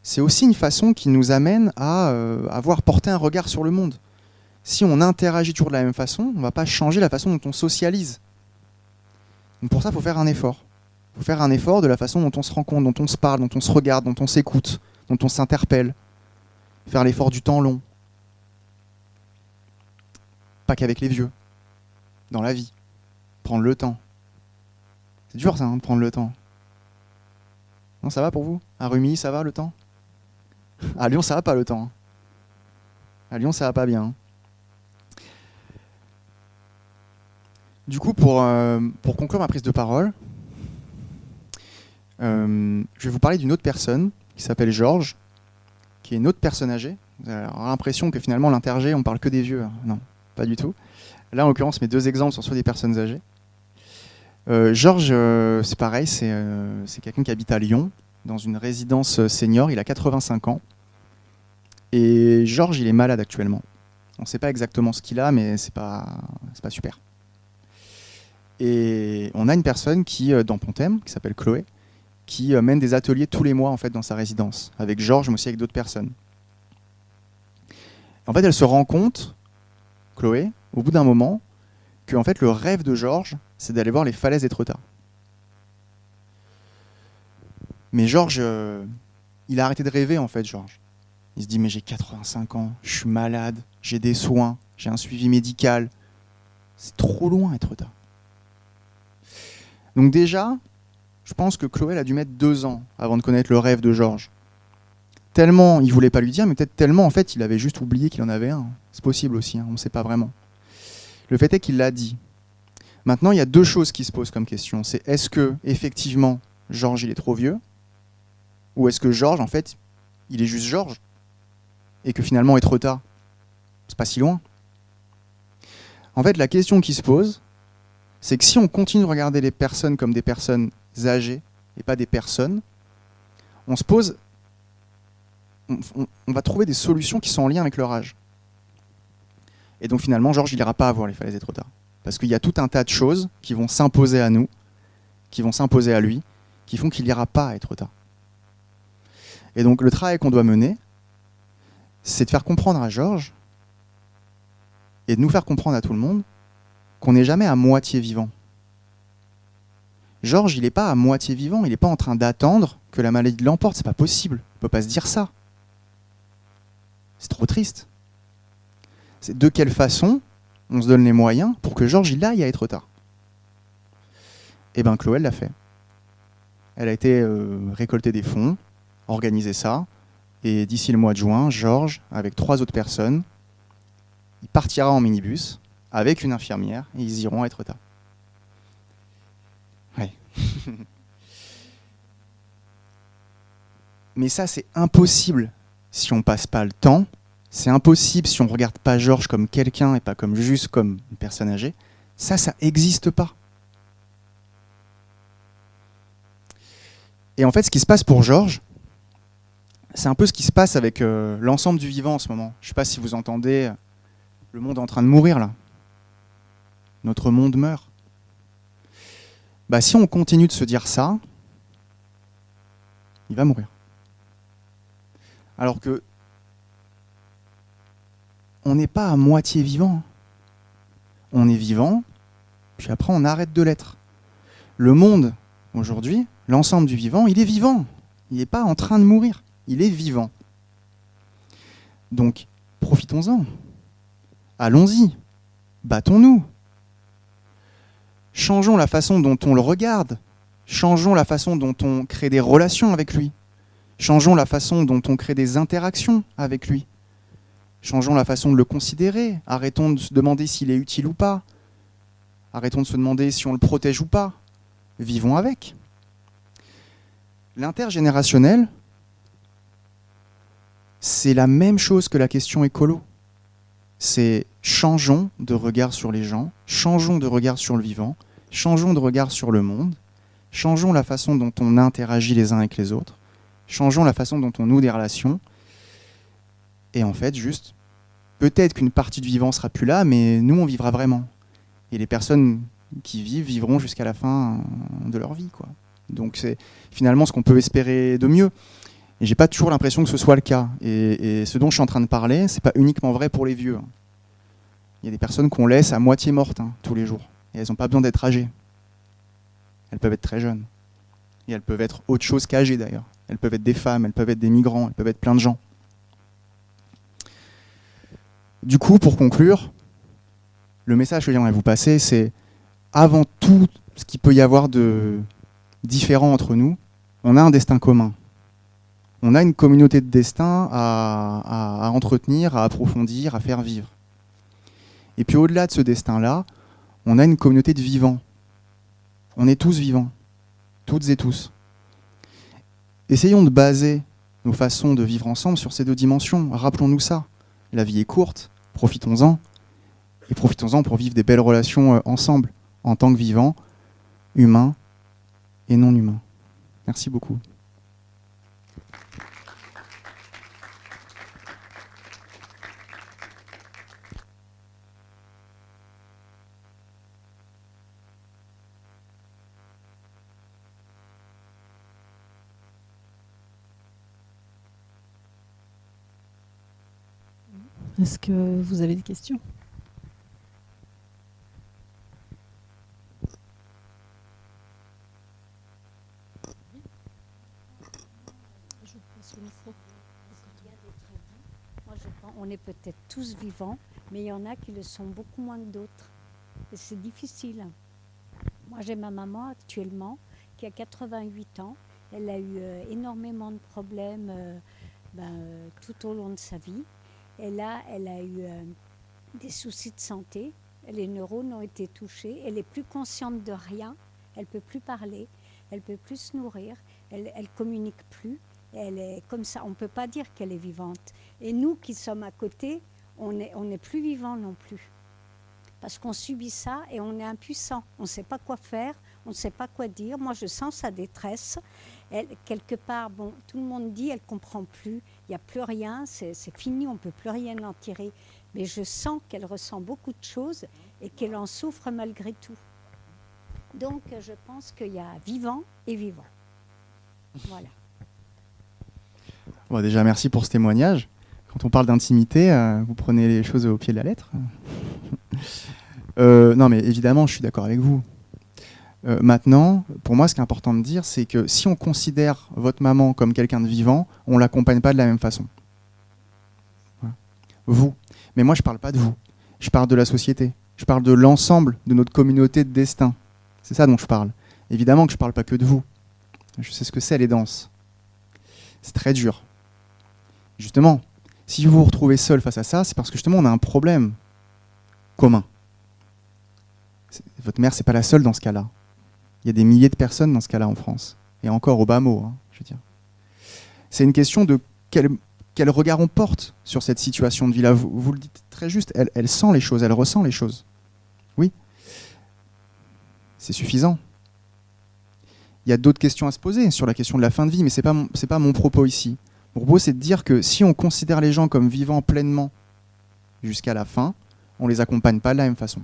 c'est aussi une façon qui nous amène à avoir porté un regard sur le monde. Si on interagit toujours de la même façon, on ne va pas changer la façon dont on socialise. Donc pour ça, il faut faire un effort. Il faut faire un effort de la façon dont on se rencontre, dont on se parle, dont on se regarde, dont on s'écoute, dont on s'interpelle. Faire l'effort du temps long. Pas qu'avec les vieux. Dans la vie. Prendre le temps. C'est dur ça, hein, de prendre le temps. Non, ça va pour vous? À Rumi, ça va le temps? À Lyon, ça va pas le temps. À Lyon, ça va pas bien. Du coup, pour conclure ma prise de parole, je vais vous parler d'une autre personne qui s'appelle Georges, qui est une autre personne âgée. Vous allez avoir l'impression que finalement, l'intergé, on parle que des vieux. Non, pas du tout. Là, en l'occurrence, mes deux exemples sont sur des personnes âgées. Georges, c'est pareil, c'est quelqu'un qui habite à Lyon, dans une résidence senior. Il a 85 ans. Et Georges, il est malade actuellement. On ne sait pas exactement ce qu'il a, mais c'est pas super. Et on a une personne qui, dans Ponthem, qui s'appelle Chloé, qui mène des ateliers tous les mois en fait, dans sa résidence, avec Georges, mais aussi avec d'autres personnes. En fait, elle se rend compte, Chloé, au bout d'un moment, que en fait, le rêve de Georges, c'est d'aller voir les falaises d'Étretat. Mais Georges, il a arrêté de rêver, en fait, Georges. Il se dit, mais j'ai 85 ans, je suis malade, j'ai des soins, j'ai un suivi médical. C'est trop loin, Étretat. Donc déjà, je pense que Chloé elle a dû mettre 2 ans avant de connaître le rêve de Georges. Tellement, il ne voulait pas lui dire, mais peut-être tellement, en fait, il avait juste oublié qu'il en avait un. C'est possible aussi, hein, on ne sait pas vraiment. Le fait est qu'il l'a dit. Maintenant, il y a 2 choses qui se posent comme question. C'est est-ce que, effectivement, Georges, il est trop vieux? Ou est-ce que Georges, en fait, il est juste Georges? Et que finalement, Étretat, c'est pas si loin. En fait, la question qui se pose, c'est que si on continue de regarder les personnes comme des personnes âgées et pas des personnes, on se pose, on va trouver des solutions qui sont en lien avec leur âge. Et donc finalement, Georges, il n'ira pas voir les falaises d'Étretat. Parce qu'il y a tout un tas de choses qui vont s'imposer à nous, qui vont s'imposer à lui, qui font qu'il n'ira pas à Étretat. Et donc le travail qu'on doit mener, c'est de faire comprendre à Georges, et de nous faire comprendre à tout le monde, qu'on n'est jamais à moitié vivant. Georges, il n'est pas à moitié vivant, il n'est pas en train d'attendre que la maladie l'emporte, c'est pas possible. On ne peut pas se dire ça. C'est trop triste. C'est de quelle façon on se donne les moyens pour que Georges il aille à Étretat. Eh bien, Chloé l'a fait. Elle a été récolter des fonds, organiser ça, et d'ici le mois de juin, Georges, avec 3 autres personnes, il partira en minibus avec une infirmière et ils iront à Étretat. Ouais. Mais ça, c'est impossible si on passe pas le temps. C'est impossible si on regarde pas Georges comme quelqu'un et pas comme juste comme une personne âgée. Ça n'existe pas. Et en fait, ce qui se passe pour Georges, c'est un peu ce qui se passe avec l'ensemble du vivant en ce moment. Je ne sais pas si vous entendez, le monde est en train de mourir là. Notre monde meurt. Bah, si on continue de se dire ça, il va mourir. Alors que on n'est pas à moitié vivant. On est vivant, puis après on arrête de l'être. Le monde, aujourd'hui, l'ensemble du vivant, il est vivant. Il n'est pas en train de mourir. Il est vivant. Donc, profitons-en. Allons-y. Battons-nous. Changeons la façon dont on le regarde. Changeons la façon dont on crée des relations avec lui. Changeons la façon dont on crée des interactions avec lui. Changeons la façon de le considérer. Arrêtons de se demander s'il est utile ou pas. Arrêtons de se demander si on le protège ou pas. Vivons avec. L'intergénérationnel, c'est la même chose que la question écolo. C'est changeons de regard sur les gens, changeons de regard sur le vivant, changeons de regard sur le monde, changeons la façon dont on interagit les uns avec les autres, changeons la façon dont on noue des relations. Et en fait, juste, peut-être qu'une partie du vivant sera plus là, mais nous, on vivra vraiment. Et les personnes qui vivent, vivront jusqu'à la fin de leur vie, quoi. Donc c'est finalement ce qu'on peut espérer de mieux. Et j'ai pas toujours l'impression que ce soit le cas. Et ce dont je suis en train de parler, c'est pas uniquement vrai pour les vieux. Il y a des personnes qu'on laisse à moitié mortes tous les jours. Et elles n'ont pas besoin d'être âgées. Elles peuvent être très jeunes. Et elles peuvent être autre chose qu'âgées d'ailleurs. Elles peuvent être des femmes, elles peuvent être des migrants, elles peuvent être plein de gens. Du coup, pour conclure, le message que j'aimerais vous passer, c'est avant tout ce qu'il peut y avoir de différent entre nous, on a un destin commun. On a une communauté de destin à entretenir, à approfondir, à faire vivre. Et puis au-delà de ce destin-là, On a une communauté de vivants. On est tous vivants, toutes et tous. Essayons de baser nos façons de vivre ensemble sur ces deux dimensions. Rappelons-nous ça. La vie est courte, profitons-en. Et profitons-en pour vivre des belles relations ensemble, en tant que vivants, humains et non humains. Merci beaucoup. Est-ce que vous avez des questions ? Moi, je pense, on est peut-être tous vivants, mais il y en a qui le sont beaucoup moins que d'autres. Et c'est difficile. Moi, j'ai ma maman actuellement qui a 88 ans. Elle a eu énormément de problèmes tout au long de sa vie. Et là, elle a eu des soucis de santé. Les neurones ont été touchés. Elle est plus consciente de rien. Elle peut plus parler. Elle peut plus se nourrir. Elle communique plus. Elle est comme ça. On ne peut pas dire qu'elle est vivante. Et nous qui sommes à côté, on n'est plus vivants non plus. Parce qu'on subit ça et on est impuissant. On ne sait pas quoi faire, on ne sait pas quoi dire. Moi, je sens sa détresse. Elle, quelque part, bon, tout le monde dit, elle ne comprend plus, il n'y a plus rien, c'est fini, on ne peut plus rien en tirer. Mais je sens qu'elle ressent beaucoup de choses et qu'elle en souffre malgré tout. Donc, je pense qu'il y a vivant et vivant. Voilà. Bon, déjà, merci pour ce témoignage. Quand on parle d'intimité, vous prenez les choses au pied de la lettre. Non, mais évidemment, je suis d'accord avec vous. Maintenant, pour moi, ce qui est important de dire, c'est que si on considère votre maman comme quelqu'un de vivant, on ne l'accompagne pas de la même façon. Voilà. Vous. Mais moi, je ne parle pas de vous. Je parle de la société. Je parle de l'ensemble de notre communauté de destin. C'est ça dont je parle. Évidemment que je ne parle pas que de vous. Je sais ce que c'est, les danses. C'est très dur. Justement, si vous vous retrouvez seul face à ça, c'est parce que justement, on a un problème commun. Votre mère, c'est pas la seule dans ce cas-là. Il y a des milliers de personnes dans ce cas-là en France. Et encore au bas mot, hein, je veux dire. C'est une question de quel regard on porte sur cette situation de vie-là. Vous le dites très juste, elle sent les choses, elle ressent les choses. Oui. C'est suffisant. Il y a d'autres questions à se poser sur la question de la fin de vie, mais c'est pas mon propos ici. Mon propos, c'est de dire que si on considère les gens comme vivant pleinement jusqu'à la fin, on ne les accompagne pas de la même façon.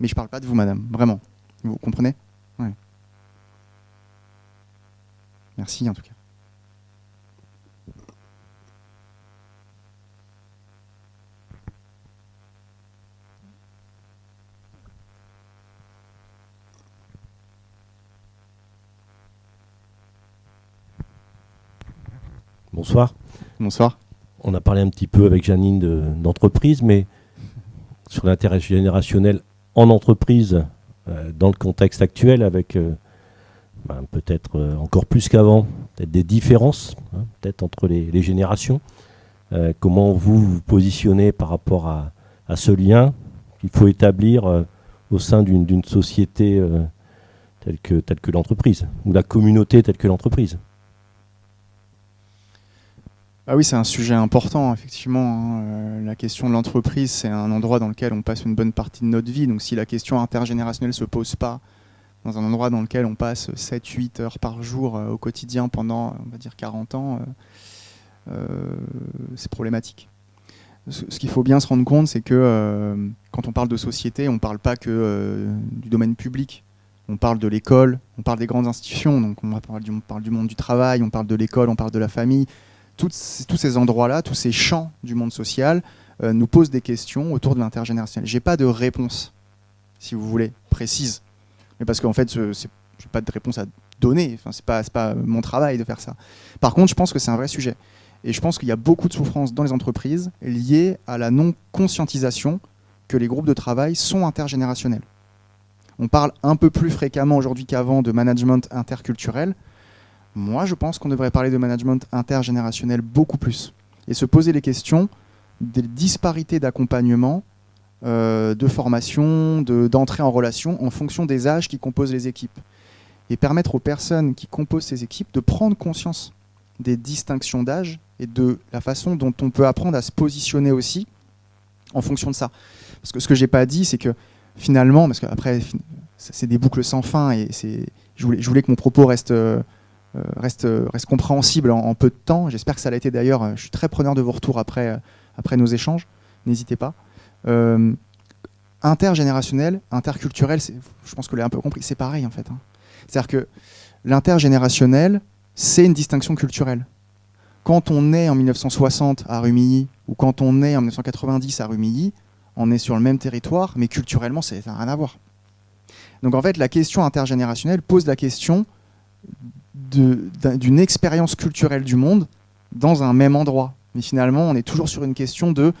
Mais je ne parle pas de vous, madame, vraiment. Vous comprenez ? Ouais. Merci, en tout cas. Bonsoir. Bonsoir. On a parlé un petit peu avec Janine d'entreprise, mais sur l'intergénérationnel en entreprise, dans le contexte actuel, avec peut-être encore plus qu'avant, peut-être des différences, peut-être entre les générations. Comment vous positionnez par rapport à ce lien qu'il faut établir au sein d'une société telle que l'entreprise, ou la communauté telle que l'entreprise ? Ah oui, c'est un sujet important, effectivement. La question de l'entreprise, c'est un endroit dans lequel on passe une bonne partie de notre vie. Donc si la question intergénérationnelle ne se pose pas dans un endroit dans lequel on passe 7-8 heures par jour au quotidien pendant, on va dire, 40 ans, c'est problématique. Ce qu'il faut bien se rendre compte, c'est que quand on parle de société, on ne parle pas que du domaine public. On parle de l'école, on parle des grandes institutions. Donc on parle du monde du travail, on parle de l'école, on parle de la famille. Tous ces endroits-là, tous ces champs du monde social nous posent des questions autour de l'intergénérationnel. Je n'ai pas de réponse, si vous voulez, précise. Mais parce qu'en fait, je n'ai pas de réponse à donner. Enfin, ce n'est pas mon travail de faire ça. Par contre, je pense que c'est un vrai sujet. Et je pense qu'il y a beaucoup de souffrances dans les entreprises liées à la non-conscientisation que les groupes de travail sont intergénérationnels. On parle un peu plus fréquemment aujourd'hui qu'avant de management interculturel. Moi, je pense qu'on devrait parler de management intergénérationnel beaucoup plus et se poser les questions des disparités d'accompagnement de formation, d'entrée en relation en fonction des âges qui composent les équipes. Et permettre aux personnes qui composent ces équipes de prendre conscience des distinctions d'âge et de la façon dont on peut apprendre à se positionner aussi en fonction de ça. Parce que ce que j'ai pas dit, c'est que finalement, parce qu'après, c'est des boucles sans fin, et je voulais que mon propos reste compréhensible en peu de temps. J'espère que ça l'a été d'ailleurs. Je suis très preneur de vos retours après nos échanges. N'hésitez pas. Intergénérationnel, interculturel, je pense que vous l'avez un peu compris, c'est pareil en fait. C'est-à-dire que l'intergénérationnel, c'est une distinction culturelle. Quand on est en 1960 à Rumilly ou quand on est en 1990 à Rumilly, on est sur le même territoire, mais culturellement, ça n'a rien à voir. Donc en fait, la question intergénérationnelle pose la question d'une expérience culturelle du monde dans un même endroit. Mais finalement, on est toujours sur une question de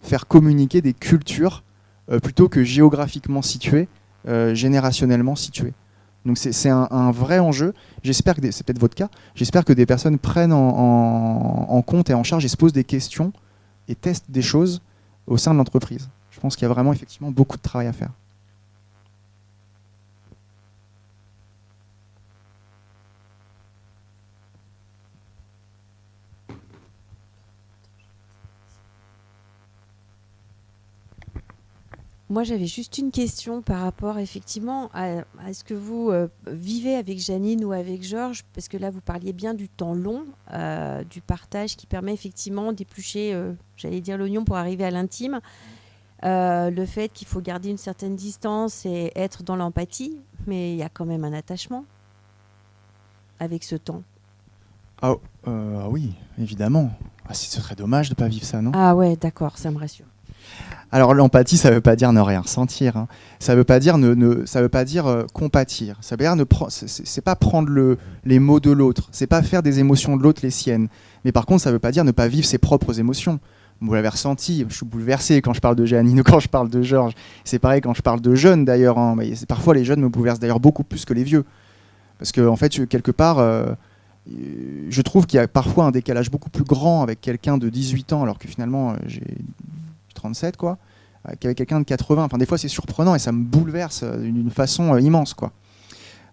faire communiquer des cultures plutôt que géographiquement situées, générationnellement situées. Donc c'est un vrai enjeu. J'espère que c'est peut-être votre cas. J'espère que des personnes prennent en compte et en charge et se posent des questions et testent des choses au sein de l'entreprise. Je pense qu'il y a vraiment effectivement beaucoup de travail à faire. Moi, j'avais juste une question par rapport effectivement à ce que vous vivez avec Janine ou avec Georges, parce que là, vous parliez bien du temps long, du partage qui permet effectivement d'éplucher, j'allais dire l'oignon pour arriver à l'intime. Le fait qu'il faut garder une certaine distance et être dans l'empathie, mais il y a quand même un attachement avec ce temps. Ah oui, évidemment. Ce serait dommage de ne pas vivre ça, non ? Ah ouais, d'accord, ça me rassure. Alors l'empathie, ça ne veut pas dire ne rien ressentir. Hein. Ça ne veut pas dire compatir. Ça veut dire c'est pas prendre les mots de l'autre. C'est pas faire des émotions de l'autre les siennes. Mais par contre, ça ne veut pas dire ne pas vivre ses propres émotions. Vous l'avez ressenti. Je suis bouleversé quand je parle de Janine ou quand je parle de Georges. C'est pareil quand je parle de jeunes d'ailleurs. Hein. Parfois les jeunes me bouleversent d'ailleurs beaucoup plus que les vieux. Parce que en fait, quelque part, je trouve qu'il y a parfois un décalage beaucoup plus grand avec quelqu'un de 18 ans, alors que finalement j'ai 37 quoi, qu'avec quelqu'un de 80. Enfin, des fois c'est surprenant et ça me bouleverse d'une façon immense quoi.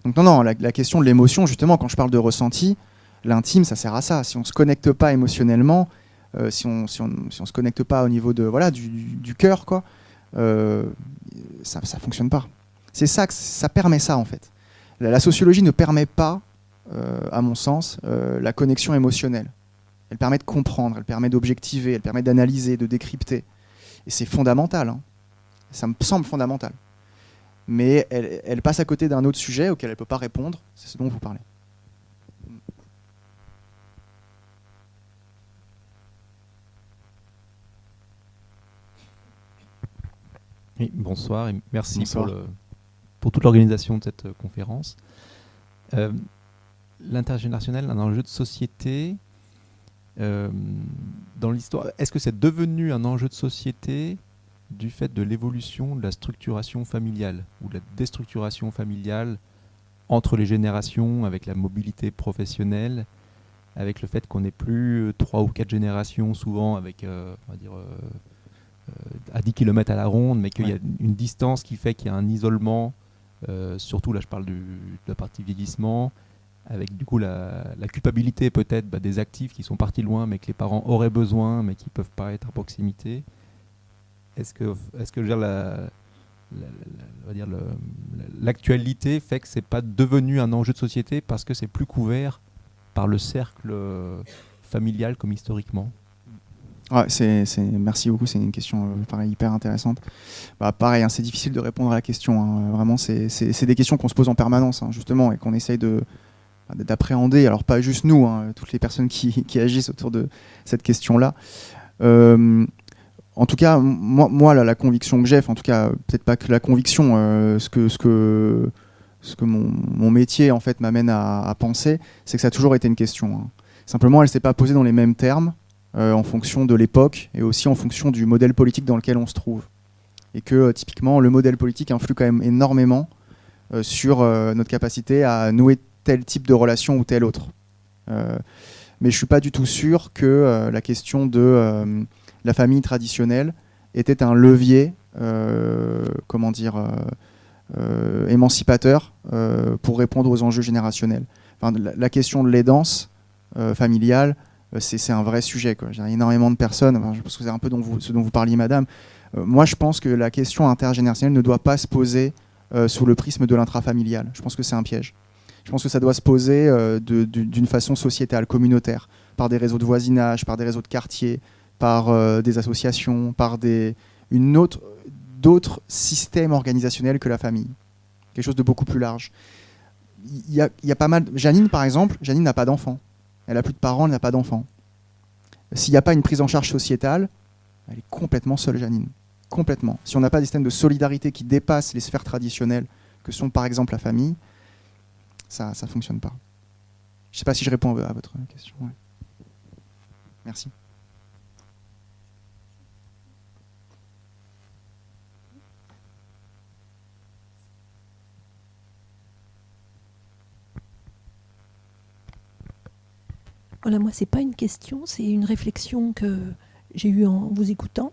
Donc non, la question de l'émotion, justement, quand je parle de ressenti, l'intime, ça sert à ça. Si on se connecte pas émotionnellement, si on se connecte pas au niveau de du cœur quoi, ça fonctionne pas. C'est ça que ça permet ça en fait. La sociologie ne permet pas, à mon sens, la connexion émotionnelle. Elle permet de comprendre, elle permet d'objectiver, elle permet d'analyser, de décrypter. Et c'est fondamental. Hein. Ça me semble fondamental. Mais elle passe à côté d'un autre sujet auquel elle ne peut pas répondre. C'est ce dont vous parlez. Oui, bonsoir et merci Bonsoir. pour toute l'organisation de cette conférence. L'intergénérationnel, un enjeu de société. Dans l'histoire, est-ce que c'est devenu un enjeu de société du fait de l'évolution de la structuration familiale ou de la déstructuration familiale entre les générations, avec la mobilité professionnelle, avec le fait qu'on n'ait plus 3 ou 4 générations souvent avec on va dire, à 10 km à la ronde, mais qu'il y a une distance qui fait qu'il y a un isolement, surtout là je parle de la partie vieillissement, avec du coup la culpabilité peut-être des actifs qui sont partis loin mais que les parents auraient besoin mais qui ne peuvent pas être à proximité. Est-ce que je veux dire, l'actualité fait que ce n'est pas devenu un enjeu de société parce que c'est plus couvert par le cercle familial comme historiquement ? Merci beaucoup, c'est une question pareil, hyper intéressante. Pareil, hein, c'est difficile de répondre à la question. Hein. Vraiment, c'est des questions qu'on se pose en permanence, hein, justement, et qu'on essaye d'appréhender, alors pas juste nous, hein, toutes les personnes qui agissent autour de cette question-là. En tout cas, moi la conviction que j'ai, en tout cas, peut-être pas que la conviction, ce que mon métier en fait m'amène à penser, c'est que ça a toujours été une question. Hein. Simplement, elle ne s'est pas posée dans les mêmes termes en fonction de l'époque et aussi en fonction du modèle politique dans lequel on se trouve. Et que typiquement, le modèle politique influe quand même énormément sur notre capacité à nouer tel type de relation ou tel autre. Mais je ne suis pas du tout sûr que la question de la famille traditionnelle était un levier comment dire, émancipateur pour répondre aux enjeux générationnels. Enfin, la question de l'aidance familiale, c'est un vrai sujet, quoi. Il y a énormément de personnes, enfin, je pense que c'est un peu ce dont vous parliez, madame. Moi, je pense que la question intergénérationnelle ne doit pas se poser sous le prisme de l'intrafamilial. Je pense que c'est un piège. Je pense que ça doit se poser d'une façon sociétale, communautaire, par des réseaux de voisinage, par des réseaux de quartier, par des associations, par d'autres systèmes organisationnels que la famille. Quelque chose de beaucoup plus large. Il y a pas mal. Janine, par exemple, Janine n'a pas d'enfant. Elle n'a plus de parents, elle n'a pas d'enfant. S'il n'y a pas une prise en charge sociétale, elle est complètement seule, Janine. Complètement. Si on n'a pas des systèmes de solidarité qui dépassent les sphères traditionnelles, que sont par exemple la famille, ça ne fonctionne pas. Je ne sais pas si je réponds à votre question. Ouais. Merci. Voilà, moi, c'est pas une question, c'est une réflexion que j'ai eue en vous écoutant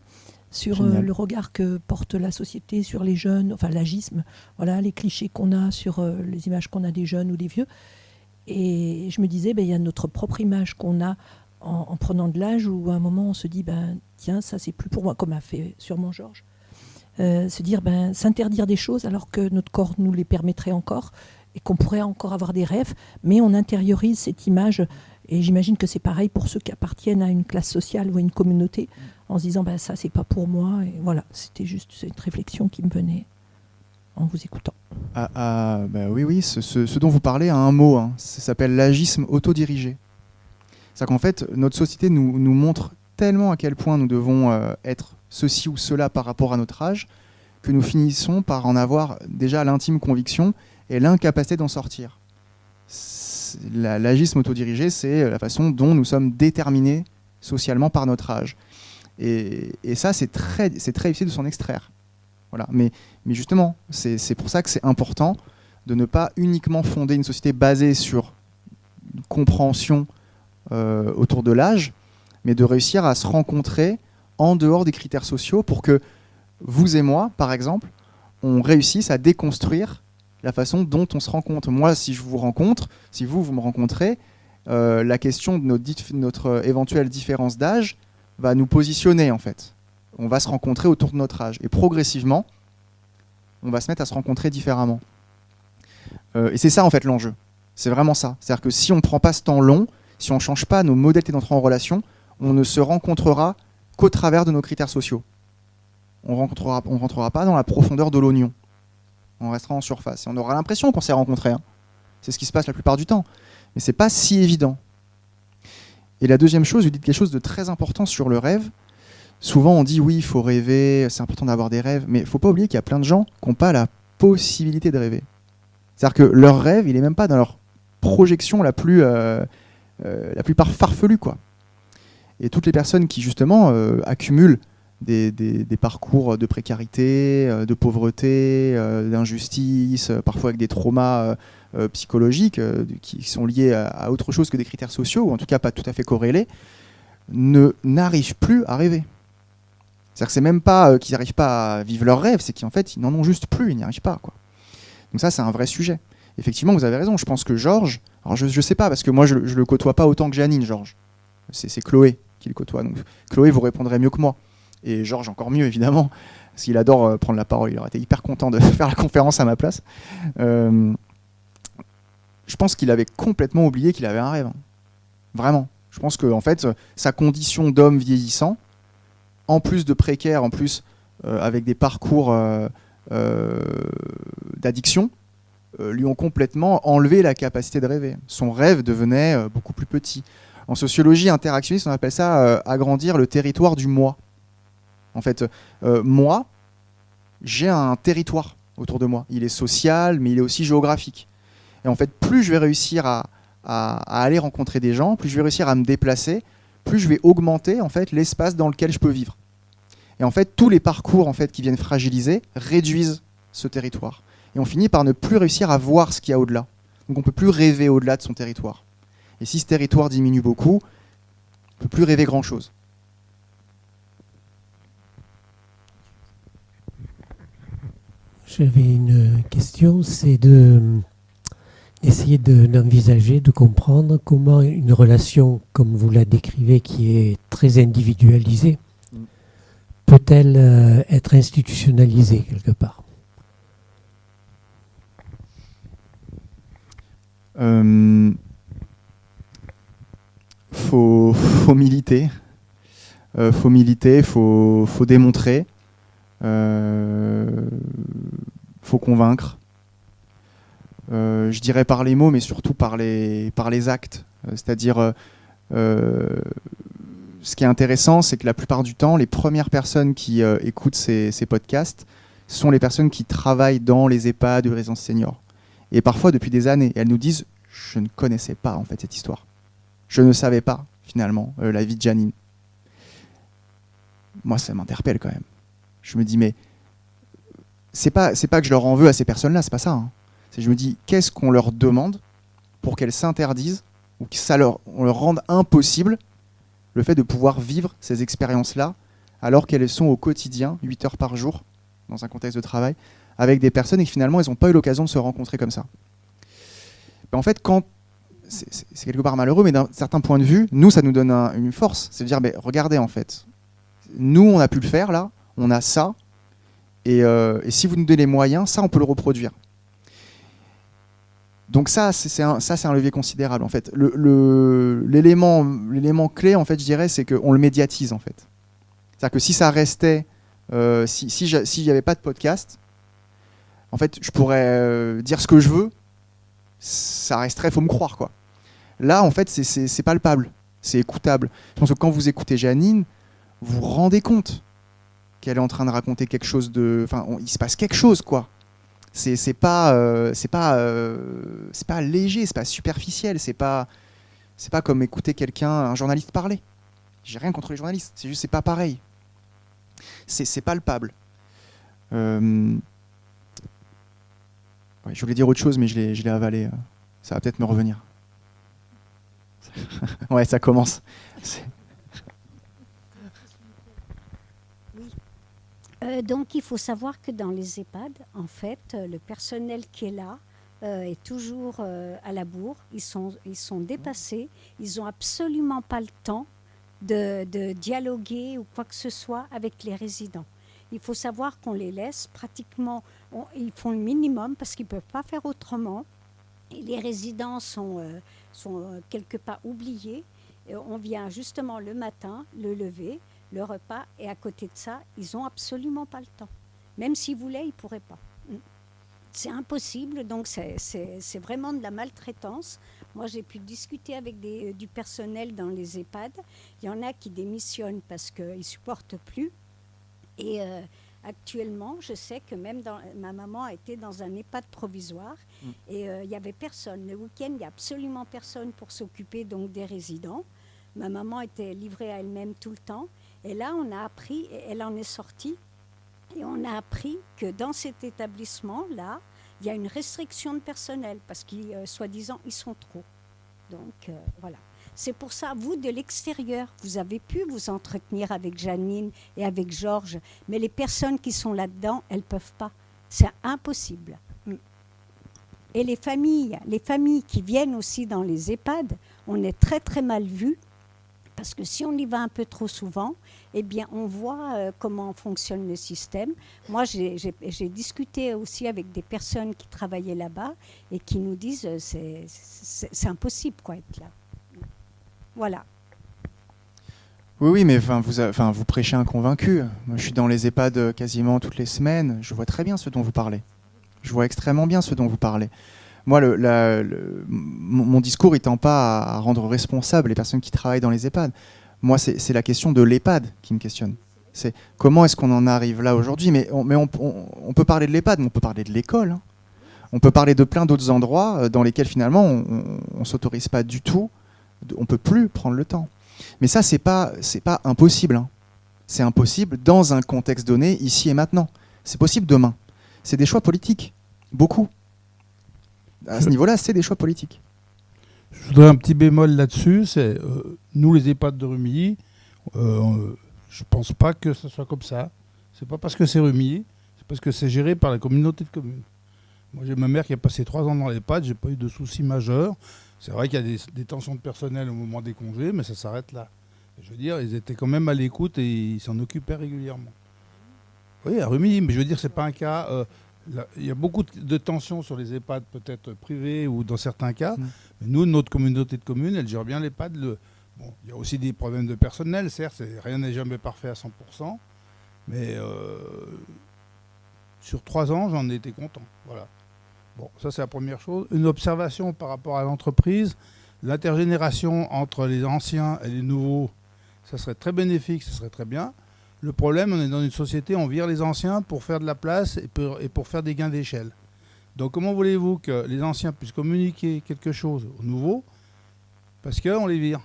sur le regard que porte la société sur les jeunes, enfin l'agisme, voilà, les clichés qu'on a sur les images qu'on a des jeunes ou des vieux. Et je me disais, il y a notre propre image qu'on a en prenant de l'âge, où à un moment on se dit, tiens, ça c'est plus pour moi, comme a fait sûrement Georges. Se dire, s'interdire des choses alors que notre corps nous les permettrait encore, et qu'on pourrait encore avoir des rêves, mais on intériorise cette image. Et j'imagine que c'est pareil pour ceux qui appartiennent à une classe sociale ou à une communauté, en se disant ça c'est pas pour moi. Et voilà, c'était juste cette réflexion qui me venait en vous écoutant. Oui, ce dont vous parlez a un mot, hein. Ça s'appelle l'agisme autodirigé. C'est-à-dire qu'en fait, notre société nous montre tellement à quel point nous devons être ceci ou cela par rapport à notre âge, que nous finissons par en avoir déjà l'intime conviction et l'incapacité d'en sortir. L'agisme autodirigé, c'est la façon dont nous sommes déterminés socialement par notre âge. Et ça, c'est très difficile de s'en extraire. Voilà. Mais justement, c'est pour ça que c'est important de ne pas uniquement fonder une société basée sur une compréhension autour de l'âge, mais de réussir à se rencontrer en dehors des critères sociaux pour que vous et moi, par exemple, on réussisse à déconstruire la façon dont on se rencontre. Moi, si je vous rencontre, si vous me rencontrez, la question de notre éventuelle différence d'âge va nous positionner, en fait. On va se rencontrer autour de notre âge. Et progressivement, on va se mettre à se rencontrer différemment. Et c'est ça, en fait, l'enjeu. C'est vraiment ça. C'est-à-dire que si on ne prend pas ce temps long, si on ne change pas nos modèles d'entrée en relation, on ne se rencontrera qu'au travers de nos critères sociaux. On rentrera pas dans la profondeur de l'oignon. On restera en surface. Et on aura l'impression qu'on s'est rencontrés. Hein. C'est ce qui se passe la plupart du temps. Mais ce n'est pas si évident. Et la deuxième chose, vous dites quelque chose de très important sur le rêve. Souvent, on dit oui, il faut rêver, c'est important d'avoir des rêves. Mais il ne faut pas oublier qu'il y a plein de gens qui n'ont pas la possibilité de rêver. C'est-à-dire que leur rêve, il n'est même pas dans leur projection la plus farfelue, quoi. Et toutes les personnes qui, justement, accumulent des parcours de précarité, de pauvreté, d'injustice, parfois avec des traumas psychologiques qui sont liés à autre chose que des critères sociaux, ou en tout cas pas tout à fait corrélés, n'arrivent plus à rêver. C'est-à-dire que c'est même pas qu'ils n'arrivent pas à vivre leurs rêves, c'est qu'en fait ils n'en ont juste plus, ils n'y arrivent pas, quoi. Donc ça, c'est un vrai sujet. Effectivement, vous avez raison, je pense que Georges, alors je sais pas, parce que moi je le côtoie pas autant que Janine, Georges. C'est Chloé qui le côtoie, donc Chloé vous répondrait mieux que moi. Et Georges encore mieux, évidemment, parce qu'il adore prendre la parole. Il aurait été hyper content de faire la conférence à ma place. Je pense qu'il avait complètement oublié qu'il avait un rêve. Hein. Vraiment. Je pense que en fait, sa condition d'homme vieillissant, en plus de précaire, en plus avec des parcours d'addiction, lui ont complètement enlevé la capacité de rêver. Son rêve devenait beaucoup plus petit. En sociologie interactionniste, on appelle ça agrandir le territoire du moi. En fait, moi, j'ai un territoire autour de moi. Il est social, mais il est aussi géographique. Et en fait, plus je vais réussir à aller rencontrer des gens, plus je vais réussir à me déplacer, plus je vais augmenter en fait l'espace dans lequel je peux vivre. Et en fait, tous les parcours en fait qui viennent fragiliser réduisent ce territoire. Et on finit par ne plus réussir à voir ce qu'il y a au-delà. Donc on ne peut plus rêver au-delà de son territoire. Et si ce territoire diminue beaucoup, on ne peut plus rêver grand-chose. J'avais une question, c'est d'essayer d'envisager, de comprendre comment une relation, comme vous la décrivez, qui est très individualisée, peut-elle être institutionnalisée quelque part ? Faut militer. Faut militer, faut démontrer. Faut convaincre. Je dirais par les mots, mais surtout par les actes. C'est-à-dire, ce qui est intéressant, c'est que la plupart du temps, les premières personnes qui écoutent ces podcasts sont les personnes qui travaillent dans les EHPAD ou les résidences seniors. Et parfois, depuis des années, elles nous disent « Je ne connaissais pas en fait cette histoire. Je ne savais pas, finalement, la vie de Janine. » Moi, ça m'interpelle quand même. Je me dis, mais c'est pas que je leur en veux à ces personnes-là, c'est pas ça. Hein. Je me dis, qu'est-ce qu'on leur demande pour qu'elles s'interdisent ou on leur rende impossible le fait de pouvoir vivre ces expériences-là alors qu'elles sont au quotidien, 8 heures par jour, dans un contexte de travail, avec des personnes et que finalement, elles n'ont pas eu l'occasion de se rencontrer comme ça. En fait, c'est quelque part malheureux, mais d'un certain point de vue, nous, ça nous donne une force. C'est de dire, mais regardez, en fait, nous, on a pu le faire, là, on a ça, et si vous nous donnez les moyens, ça, on peut le reproduire. Donc ça, c'est un levier considérable, en fait. L'élément clé, en fait, je dirais, c'est qu'on le médiatise, en fait. C'est-à-dire que si ça restait, s'il n'y avait pas de podcast, en fait, je pourrais dire ce que je veux, ça resterait, faut me croire, quoi. Là, en fait, c'est palpable, c'est écoutable. Je pense que quand vous écoutez Janine, vous vous rendez compte qu'elle est en train de raconter quelque chose de... Enfin, il se passe quelque chose, quoi. C'est pas léger, c'est pas superficiel, c'est pas comme écouter un journaliste parler. J'ai rien contre les journalistes, c'est juste c'est pas pareil. C'est palpable. Ouais, je voulais dire autre chose, mais je l'ai avalé. Ça va peut-être me revenir. Ouais, ça commence. Donc il faut savoir que dans les EHPAD, en fait, le personnel qui est là est toujours à la bourre. Ils sont dépassés. Ils n'ont absolument pas le temps de dialoguer ou quoi que ce soit avec les résidents. Il faut savoir qu'on les laisse pratiquement, ils font le minimum parce qu'ils ne peuvent pas faire autrement. Et les résidents sont quelque part oubliés. Et on vient justement le matin, le lever, le repas, et à côté de ça, ils n'ont absolument pas le temps. Même s'ils voulaient, ils ne pourraient pas. C'est impossible, donc c'est vraiment de la maltraitance. Moi, j'ai pu discuter avec du personnel dans les EHPAD. Il y en a qui démissionnent parce qu'ils ne supportent plus. Et actuellement, je sais que même ma maman a été dans un EHPAD provisoire et il n'y avait personne. Le week-end, il n'y a absolument personne pour s'occuper donc des résidents. Ma maman était livrée à elle-même tout le temps. Et là, on a appris, et elle en est sortie, et on a appris que dans cet établissement-là, il y a une restriction de personnel parce qu'ils, soi-disant, ils sont trop. Donc, voilà. C'est pour ça, vous, de l'extérieur, vous avez pu vous entretenir avec Janine et avec Georges, mais les personnes qui sont là-dedans, elles ne peuvent pas. C'est impossible. Et les familles qui viennent aussi dans les EHPAD, on est très, très mal vus. Parce que si on y va un peu trop souvent, eh bien, on voit comment fonctionne le système. Moi, j'ai discuté aussi avec des personnes qui travaillaient là-bas et qui nous disent c'est impossible quoi, être là. Voilà. Oui, mais vous prêchez un convaincu. Moi, je suis dans les EHPAD quasiment toutes les semaines. Je vois très bien ce dont vous parlez. Je vois extrêmement bien ce dont vous parlez. Moi, mon discours ne tend pas à rendre responsables les personnes qui travaillent dans les EHPAD. Moi, c'est la question de l'EHPAD qui me questionne. C'est comment est-ce qu'on en arrive là aujourd'hui. Mais on peut parler de l'EHPAD, mais on peut parler de l'école. Hein. On peut parler de plein d'autres endroits dans lesquels finalement on ne s'autorise pas du tout. On ne peut plus prendre le temps. Mais ça, c'est pas impossible. Hein. C'est impossible dans un contexte donné, ici et maintenant. C'est possible demain. C'est des choix politiques. Beaucoup. À ce niveau-là, c'est des choix politiques. Je voudrais un petit bémol là-dessus. C'est nous, les EHPAD de Rumilly, je ne pense pas que ce soit comme ça. C'est pas parce que c'est Rumilly, C'est parce que c'est géré par la communauté de communes. Moi, j'ai ma mère qui a passé 3 ans dans l'EHPAD, j'ai pas eu de soucis majeurs. C'est vrai qu'il y a des tensions de personnel au moment des congés, mais ça s'arrête là. Je veux dire, ils étaient quand même à l'écoute et ils s'en occupaient régulièrement. Oui, à Rumilly, mais je veux dire, c'est pas un cas... il y a beaucoup de tensions sur les EHPAD, peut-être privés ou dans certains cas. Mais nous, notre communauté de communes, elle gère bien l'EHPAD. Bon, il y a aussi des problèmes de personnel, certes, rien n'est jamais parfait à 100%. Mais sur 3 ans, j'en ai été content. Voilà. Bon, ça c'est la première chose. Une observation par rapport à l'entreprise. L'intergénération entre les anciens et les nouveaux, ça serait très bénéfique, ça serait très bien. Le problème, on est dans une société, on vire les anciens pour faire de la place et pour faire des gains d'échelle. Donc comment voulez-vous que les anciens puissent communiquer quelque chose aux nouveaux parce qu'on les vire?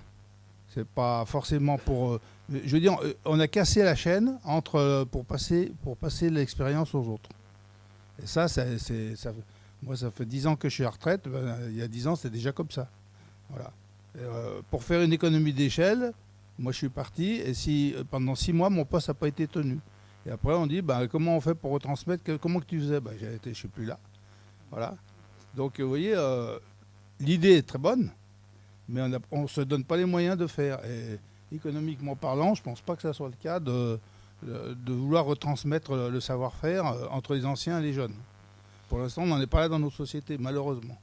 C'est pas forcément pour... je veux dire, on a cassé la chaîne pour passer l'expérience aux autres. Et ça, moi, ça fait 10 ans que je suis à la retraite. Il y a 10 ans, c'était déjà comme ça. Voilà. Pour faire une économie d'échelle, moi, je suis parti. Et si pendant 6 mois, mon poste n'a pas été tenu. Et après, on dit, comment on fait pour retransmettre? Comment que tu faisais? Je ne suis plus là. Voilà. Donc, vous voyez, l'idée est très bonne, mais on ne se donne pas les moyens de faire. Et économiquement parlant, je ne pense pas que ça soit le cas de vouloir retransmettre le savoir-faire entre les anciens et les jeunes. Pour l'instant, on n'en est pas là dans nos sociétés, malheureusement.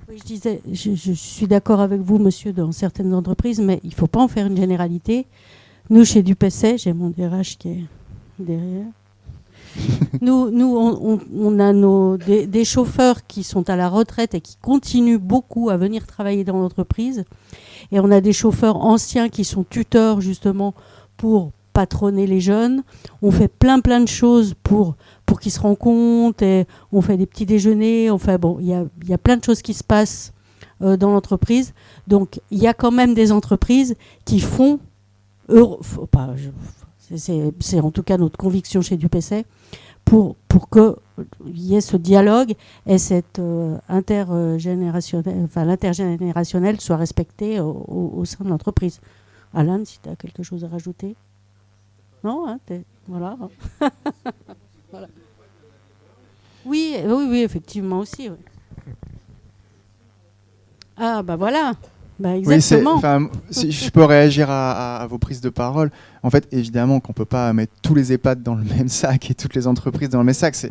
Oui, je disais, je suis d'accord avec vous, monsieur, dans certaines entreprises, mais il ne faut pas en faire une généralité. Nous, chez Dupessay, j'ai mon DRH qui est derrière. Nous, on a des chauffeurs qui sont à la retraite et qui continuent beaucoup à venir travailler dans l'entreprise. Et on a des chauffeurs anciens qui sont tuteurs, justement, pour patronner les jeunes. On fait plein de choses pour qu'ils se rencontrent. Et on fait des petits déjeuners. Enfin bon, il y a plein de choses qui se passent dans l'entreprise. Donc, il y a quand même des entreprises qui font... c'est en tout cas notre conviction chez Dupessay, pour qu'il y ait ce dialogue et cette l'intergénérationnel soit respecté au sein de l'entreprise. Alain, si tu as quelque chose à rajouter? Non, hein, voilà. Voilà. Oui, effectivement aussi. Oui. Ah, voilà. Exactement. Oui, si je peux réagir à vos prises de parole, en fait, évidemment qu'on ne peut pas mettre tous les EHPAD dans le même sac et toutes les entreprises dans le même sac, c'est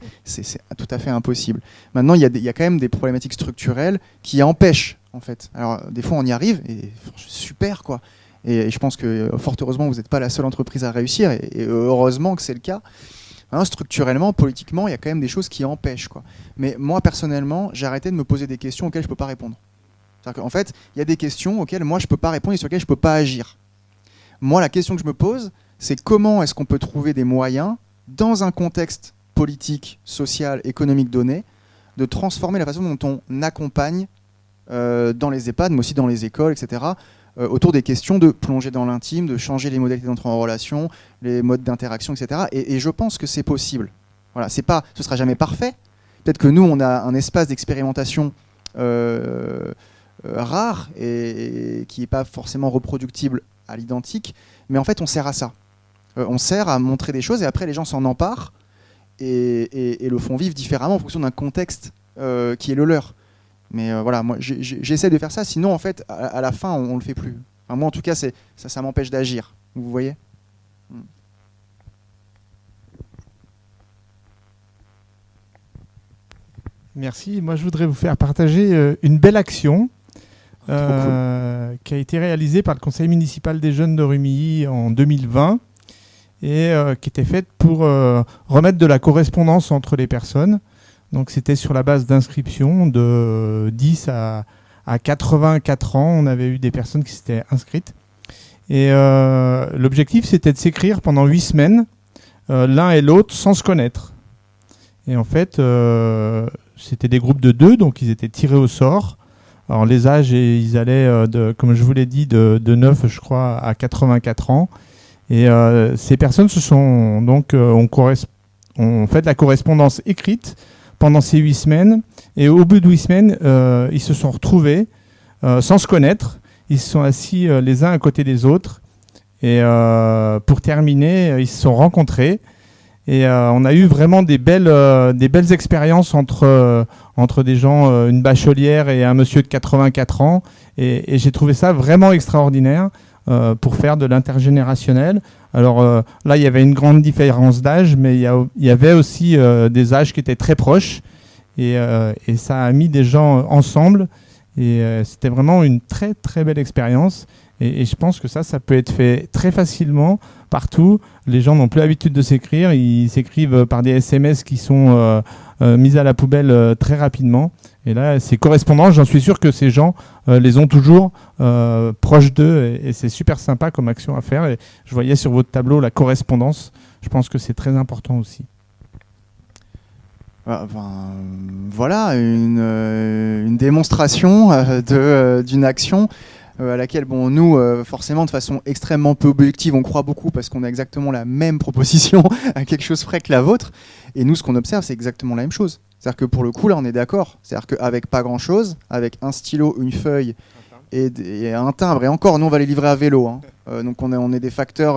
tout à fait impossible. Maintenant, il y a quand même des problématiques structurelles qui empêchent, en fait. Alors, des fois, on y arrive, et super, quoi. Et je pense que, fort heureusement, vous n'êtes pas la seule entreprise à réussir, et heureusement que c'est le cas. Hein, structurellement, politiquement, il y a quand même des choses qui empêchent, quoi. Mais moi, personnellement, j'ai arrêté de me poser des questions auxquelles je ne peux pas répondre. C'est-à-dire qu'en fait, il y a des questions auxquelles moi je ne peux pas répondre et sur lesquelles je ne peux pas agir. Moi, la question que je me pose, c'est comment est-ce qu'on peut trouver des moyens, dans un contexte politique, social, économique donné, de transformer la façon dont on accompagne dans les EHPAD, mais aussi dans les écoles, etc., autour des questions de plonger dans l'intime, de changer les modalités d'entrée en relation, les modes d'interaction, etc. Et je pense que c'est possible. Voilà, ce ne sera jamais parfait. Peut-être que nous, on a un espace d'expérimentation rare et qui n'est pas forcément reproductible à l'identique, mais en fait on sert à ça. On sert à montrer des choses et après les gens s'en emparent et le font vivre différemment en fonction d'un contexte qui est le leur. Mais voilà, moi j'essaie de faire ça, sinon en fait à la fin on le fait plus. Enfin, moi en tout cas ça m'empêche d'agir, vous voyez. Merci, moi je voudrais vous faire partager une belle action qui a été réalisée par le Conseil municipal des jeunes de Rumilly en 2020 et qui était faite pour remettre de la correspondance entre les personnes. Donc c'était sur la base d'inscription de 10 à 84 ans. On avait eu des personnes qui s'étaient inscrites. Et l'objectif c'était de s'écrire pendant 8 semaines, l'un et l'autre sans se connaître. Et en fait, c'était des groupes de 2, donc ils étaient tirés au sort. Alors les âges, ils allaient, comme je vous l'ai dit, de 9, je crois, à 84 ans. Et ces personnes se sont donc ont fait de la correspondance écrite pendant ces 8 semaines. Et au bout de 8 semaines, ils se sont retrouvés sans se connaître. Ils se sont assis les uns à côté des autres. Et pour terminer, ils se sont rencontrés. Et on a eu vraiment des belles expériences entre des gens, une bachelière et un monsieur de 84 ans. Et j'ai trouvé ça vraiment extraordinaire pour faire de l'intergénérationnel. Alors là, il y avait une grande différence d'âge, mais il y avait aussi des âges qui étaient très proches. Et ça a mis des gens ensemble. Et c'était vraiment une très très belle expérience. Et je pense que ça peut être fait très facilement partout. Les gens n'ont plus l'habitude de s'écrire. Ils s'écrivent par des SMS qui sont mis à la poubelle très rapidement. Et là, ces correspondants, j'en suis sûr que ces gens les ont toujours proches d'eux. Et c'est super sympa comme action à faire. Et je voyais sur votre tableau la correspondance. Je pense que c'est très important aussi. Voilà une démonstration d'une action à laquelle nous, forcément, de façon extrêmement peu objective, on croit beaucoup parce qu'on a exactement la même proposition à quelque chose près que la vôtre. Et nous, ce qu'on observe, c'est exactement la même chose. C'est-à-dire que pour le coup, là, on est d'accord. C'est-à-dire qu'avec pas grand-chose, avec un stylo, une feuille et un timbre, et encore, nous, on va les livrer à vélo. Donc, on est des facteurs...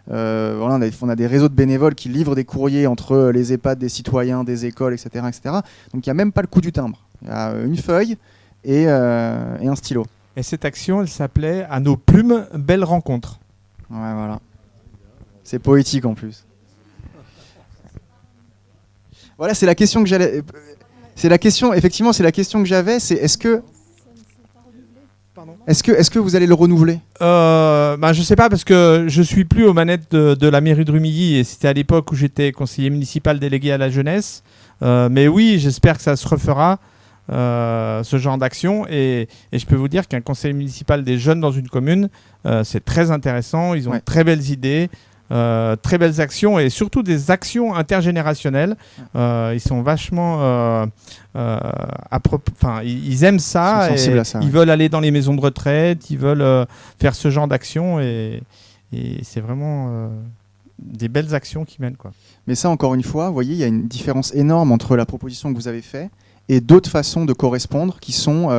voilà, on a des réseaux de bénévoles qui livrent des courriers entre les EHPAD, des citoyens, des écoles, etc. etc. Donc, il n'y a même pas le coût du timbre. Il y a une feuille et un stylo. Et cette action, elle s'appelait « À nos plumes, belle rencontre ». Ouais, voilà. C'est poétique en plus. Voilà, c'est la question que j'allais... Effectivement, c'est la question que j'avais, c'est est-ce que vous allez le renouveler ? Je sais pas, parce que je suis plus aux manettes de la mairie de Rumilly, et c'était à l'époque où j'étais conseiller municipal délégué à la jeunesse. Mais oui, j'espère que ça se refera. Ce genre d'action, et je peux vous dire qu'un conseil municipal des jeunes dans une commune, c'est très intéressant. Ils ont de très belles idées, très belles actions, et surtout des actions intergénérationnelles. Ils sont vachement ils aiment ça, ils sont sensibles à ça, ils veulent aller dans les maisons de retraite, ils veulent faire ce genre d'action, et c'est vraiment des belles actions qui mènent, quoi. Mais ça, encore une fois, vous voyez, il y a une différence énorme entre la proposition que vous avez faite et d'autres façons de correspondre qui sont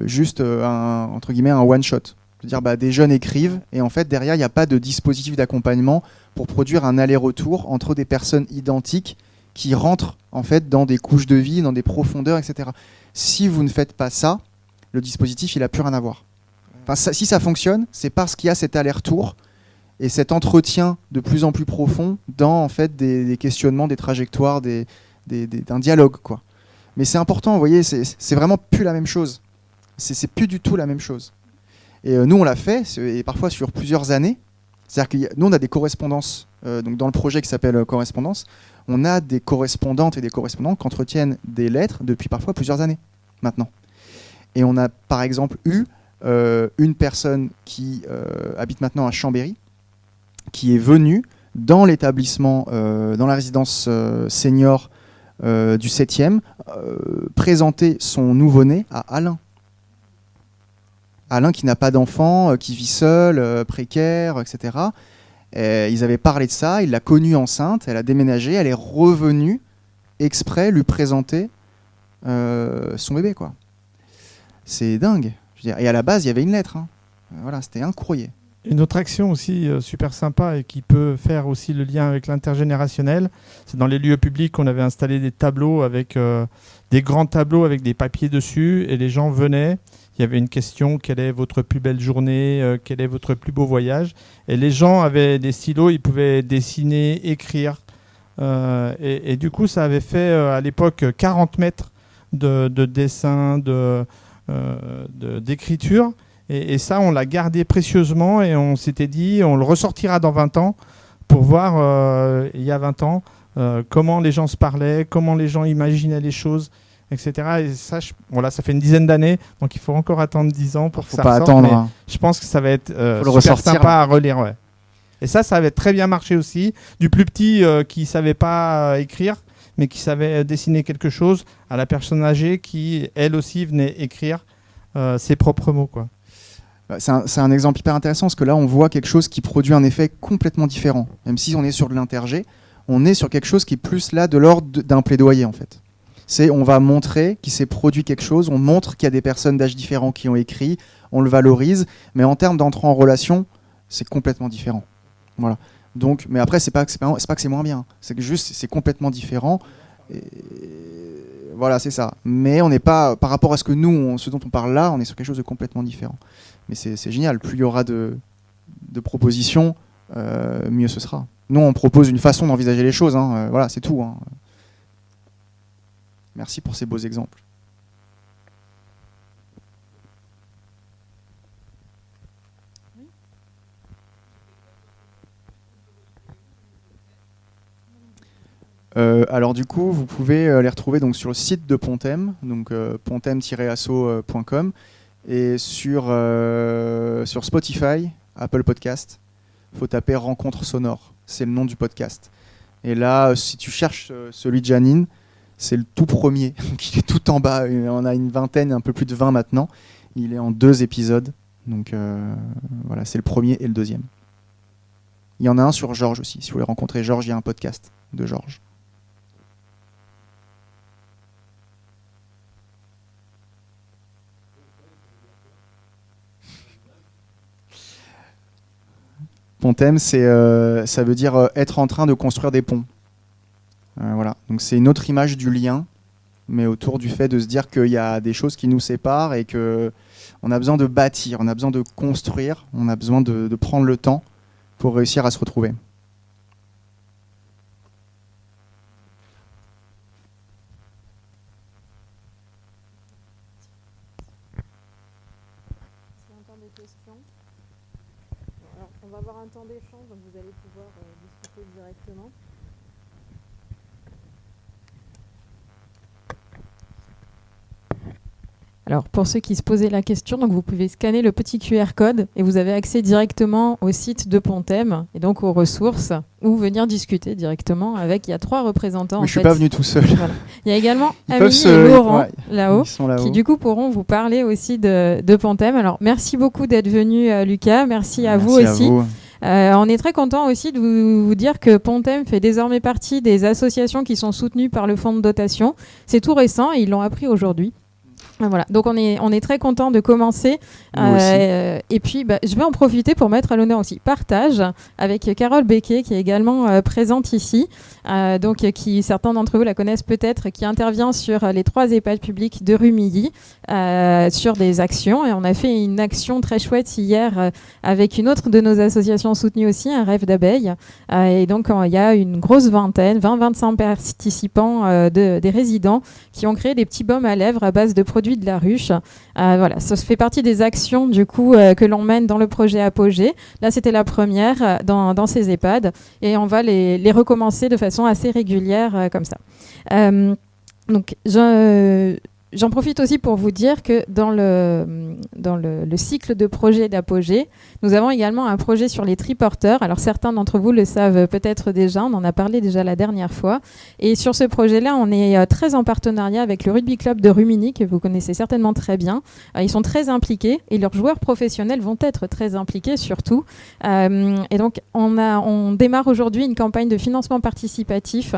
juste entre guillemets un one-shot. C'est-à-dire des jeunes écrivent et en fait derrière il n'y a pas de dispositif d'accompagnement pour produire un aller-retour entre des personnes identiques qui rentrent en fait dans des couches de vie, dans des profondeurs, etc. Si vous ne faites pas ça, le dispositif il n'a plus rien à voir. Si ça fonctionne, c'est parce qu'il y a cet aller-retour et cet entretien de plus en plus profond dans en fait des questionnements, des trajectoires, d'un dialogue, quoi. Mais c'est important, vous voyez, c'est vraiment plus la même chose. C'est plus du tout la même chose. Et nous, on l'a fait, et parfois sur plusieurs années. C'est-à-dire que nous, on a des correspondances. Donc dans le projet qui s'appelle Correspondance, on a des correspondantes et des correspondants qui entretiennent des lettres depuis parfois plusieurs années, maintenant. Et on a, par exemple, eu une personne qui habite maintenant à Chambéry, qui est venue dans l'établissement, dans la résidence senior du 7e, présenter son nouveau-né à Alain. Alain qui n'a pas d'enfant, qui vit seul, précaire, etc. Et ils avaient parlé de ça, il l'a connue enceinte, elle a déménagé, elle est revenue exprès lui présenter son bébé, quoi. C'est dingue. Je veux dire, et à la base, il y avait une lettre. Voilà, c'était un courrier. Une autre action aussi super sympa et qui peut faire aussi le lien avec l'intergénérationnel, c'est dans les lieux publics, on avait installé des tableaux avec des grands tableaux avec des papiers dessus, et les gens venaient. Il y avait une question: quelle est votre plus belle journée, quel est votre plus beau voyage? Et les gens avaient des stylos, ils pouvaient dessiner, écrire. Et du coup, ça avait fait à l'époque 40 mètres de dessin, d'écriture. Et ça, on l'a gardé précieusement, et on s'était dit, on le ressortira dans 20 ans pour voir, il y a 20 ans, comment les gens se parlaient, comment les gens imaginaient les choses, etc. Et ça, ça fait une dizaine d'années, donc il faut encore attendre 10 ans pour que ça ressorte. Attendre, hein. Je pense que ça va être super sympa à relire. Ouais. Et ça avait très bien marché aussi. Du plus petit qui ne savait pas écrire, mais qui savait dessiner quelque chose, à la personne âgée qui, elle aussi, venait écrire ses propres mots, quoi. C'est un exemple hyper intéressant, parce que là, on voit quelque chose qui produit un effet complètement différent. Même si on est sur de l'intergé, On est sur quelque chose qui est plus là de l'ordre d'un plaidoyer en fait. On va montrer qu'il s'est produit quelque chose, on montre qu'il y a des personnes d'âge différents qui ont écrit, on le valorise, mais en termes d'entrée en relation, c'est complètement différent. Voilà. Donc, mais après, c'est pas que c'est moins bien, c'est que juste c'est complètement différent. Et voilà, c'est ça. Mais on n'est pas, par rapport à ce dont on parle là, on est sur quelque chose de complètement différent. Mais c'est génial. Plus il y aura de propositions, mieux ce sera. Nous, on propose une façon d'envisager les choses. Voilà, c'est tout. Merci pour ces beaux exemples. Alors du coup, vous pouvez les retrouver donc sur le site de Pontem, donc pontem-asso.com, et sur Spotify, Apple Podcast. Il faut taper Rencontre sonore, c'est le nom du podcast. Et là, si tu cherches celui de Janine, c'est le tout premier, qui est tout en bas. On a une vingtaine, un peu plus de 20 maintenant. Il est en 2 épisodes, donc voilà, c'est le premier et le deuxième. Il y en a un sur Georges aussi. Si vous voulez rencontrer Georges, il y a un podcast de Georges. Pontem, ça veut dire être en train de construire des ponts. Voilà. Donc c'est une autre image du lien, mais autour du fait de se dire qu'il y a des choses qui nous séparent et qu'on a besoin de bâtir, on a besoin de construire, on a besoin de prendre le temps pour réussir à se retrouver. On va avoir un temps d'échange, donc vous allez pouvoir discuter directement. Alors, pour ceux qui se posaient la question, donc vous pouvez scanner le petit QR code et vous avez accès directement au site de Pontem et donc aux ressources ou venir discuter directement avec. Il y a 3 représentants. Oui, je ne suis pas venu tout seul. Voilà. Il y a également Amélie et Laurent là-haut qui du coup pourront vous parler aussi de Pontem. Alors, merci beaucoup d'être venu, Lucas. Merci à vous aussi. À vous. On est très content aussi de vous dire que Pontem fait désormais partie des associations qui sont soutenues par le fonds de dotation. C'est tout récent et ils l'ont appris aujourd'hui. Voilà, donc on est très content de commencer et puis je vais en profiter pour mettre à l'honneur aussi Partage avec Carole Becquet qui est également présente ici, donc qui certains d'entre vous la connaissent peut-être, qui intervient sur les 3 EHPAD publics de Rumilly sur des actions, et on a fait une action très chouette hier avec une autre de nos associations soutenues aussi, Un rêve d'abeille, et donc il y a une grosse vingtaine, 20-25 participants des résidents qui ont créé des petits baumes à lèvres à base de produits de la ruche. Voilà, ça fait partie des actions du coup que l'on mène dans le projet Apogée. Là, c'était la première dans ces EHPAD et on va les recommencer de façon assez régulière comme ça. Donc, j'en profite aussi pour vous dire que dans le cycle de projet d'Apogée, nous avons également un projet sur les triporteurs. Alors certains d'entre vous le savent peut-être déjà, on en a parlé déjà la dernière fois. Et sur ce projet-là, on est très en partenariat avec le rugby club de Rumilly, que vous connaissez certainement très bien. Ils sont très impliqués et leurs joueurs professionnels vont être très impliqués surtout. Et donc on démarre aujourd'hui une campagne de financement participatif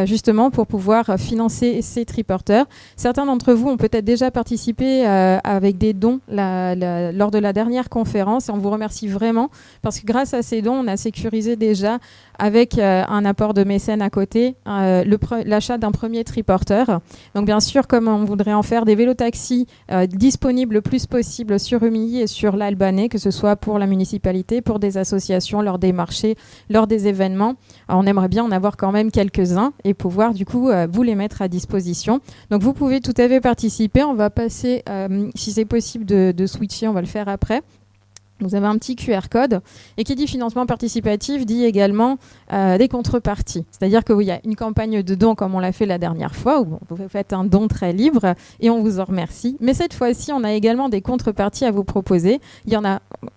justement pour pouvoir financer ces triporteurs. Certains d'entre vous ont peut-être déjà participé avec des dons lors de la dernière conférence et on vous remercie vraiment parce que grâce à ces dons, on a sécurisé déjà avec un apport de mécènes à côté l'achat d'un premier triporteur. Donc bien sûr, comme on voudrait en faire des vélotaxis disponibles le plus possible sur Rumilly et sur l'Albanais, que ce soit pour la municipalité, pour des associations, lors des marchés, lors des événements, on aimerait bien en avoir quand même quelques-uns et pouvoir du coup vous les mettre à disposition. Donc vous pouvez tout à fait participer. On va passer, si c'est possible de switcher, on va le faire après. Vous avez un petit QR code et qui dit financement participatif dit également des contreparties. C'est-à-dire qu'il y a une campagne de dons comme on l'a fait la dernière fois où vous faites un don très libre et on vous en remercie. Mais cette fois-ci, on a également des contreparties à vous proposer.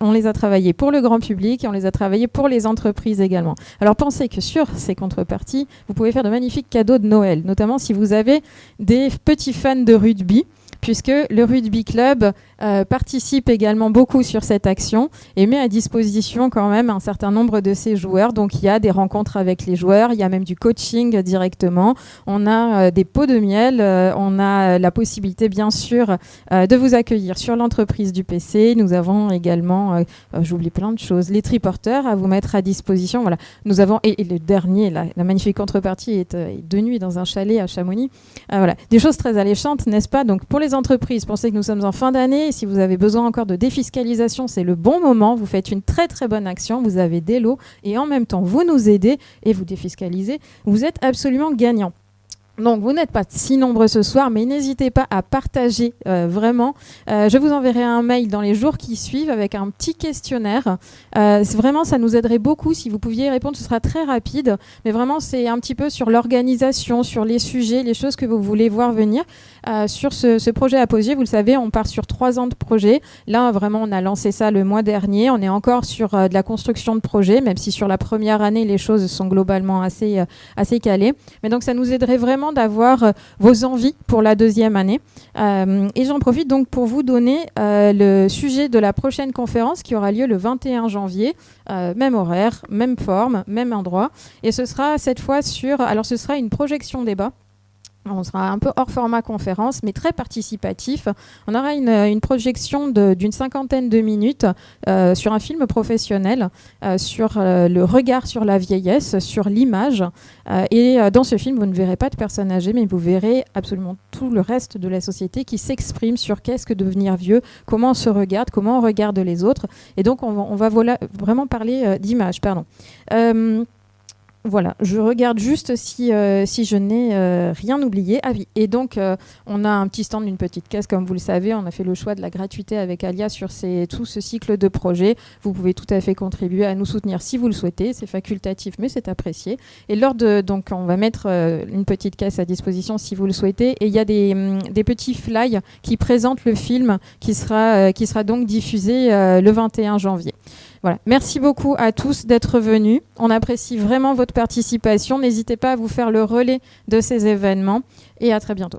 On les a travaillées pour le grand public et on les a travaillées pour les entreprises également. Alors pensez que sur ces contreparties, vous pouvez faire de magnifiques cadeaux de Noël, notamment si vous avez des petits fans de rugby, puisque le rugby club participe également beaucoup sur cette action et met à disposition quand même un certain nombre de ses joueurs. Donc il y a des rencontres avec les joueurs, il y a même du coaching directement, on a des pots de miel, on a la possibilité bien sûr de vous accueillir sur l'entreprise du PC. Nous avons également, j'oublie plein de choses, les triporteurs à vous mettre à disposition. Voilà. Nous avons, et le dernier, la magnifique contrepartie est de nuit dans un chalet à Chamonix. Voilà. Des choses très alléchantes, n'est-ce pas? Donc pour les entreprises, pensez que nous sommes en fin d'année. Si vous avez besoin encore de défiscalisation, c'est le bon moment. Vous faites une très très bonne action. Vous avez des lots et en même temps, vous nous aidez et vous défiscalisez. Vous êtes absolument gagnant. Donc, vous n'êtes pas si nombreux ce soir, mais n'hésitez pas à partager vraiment. Je vous enverrai un mail dans les jours qui suivent avec un petit questionnaire. Vraiment, ça nous aiderait beaucoup si vous pouviez répondre. Ce sera très rapide, mais vraiment, c'est un petit peu sur l'organisation, sur les sujets, les choses que vous voulez voir venir. Sur ce projet Apogée, vous le savez, on part sur 3 ans de projet. Là, vraiment, on a lancé ça le mois dernier. On est encore sur de la construction de projet, même si sur la première année, les choses sont globalement assez calées. Mais donc, ça nous aiderait vraiment d'avoir vos envies pour la deuxième année. Et j'en profite donc pour vous donner le sujet de la prochaine conférence qui aura lieu le 21 janvier. Même horaire, même forme, même endroit. Et ce sera cette fois ce sera une projection débat. On sera un peu hors format conférence, mais très participatif. On aura une projection d'une 50aine de minutes sur un film professionnel, sur le regard sur la vieillesse, sur l'image. Et dans ce film, vous ne verrez pas de personnes âgées, mais vous verrez absolument tout le reste de la société qui s'exprime sur qu'est-ce que devenir vieux, comment on se regarde, comment on regarde les autres. Et donc, on va vraiment parler d'image. Voilà, je regarde juste si je n'ai rien oublié. Ah oui, et donc on a un petit stand d'une petite caisse, comme vous le savez. On a fait le choix de la gratuité avec Alia sur tout ce cycle de projets. Vous pouvez tout à fait contribuer à nous soutenir si vous le souhaitez. C'est facultatif, mais c'est apprécié. Et donc on va mettre une petite caisse à disposition si vous le souhaitez. Et il y a des petits flyers qui présentent le film qui sera donc diffusé le 21 janvier. Voilà. Merci beaucoup à tous d'être venus. On apprécie vraiment votre participation. N'hésitez pas à vous faire le relais de ces événements et à très bientôt.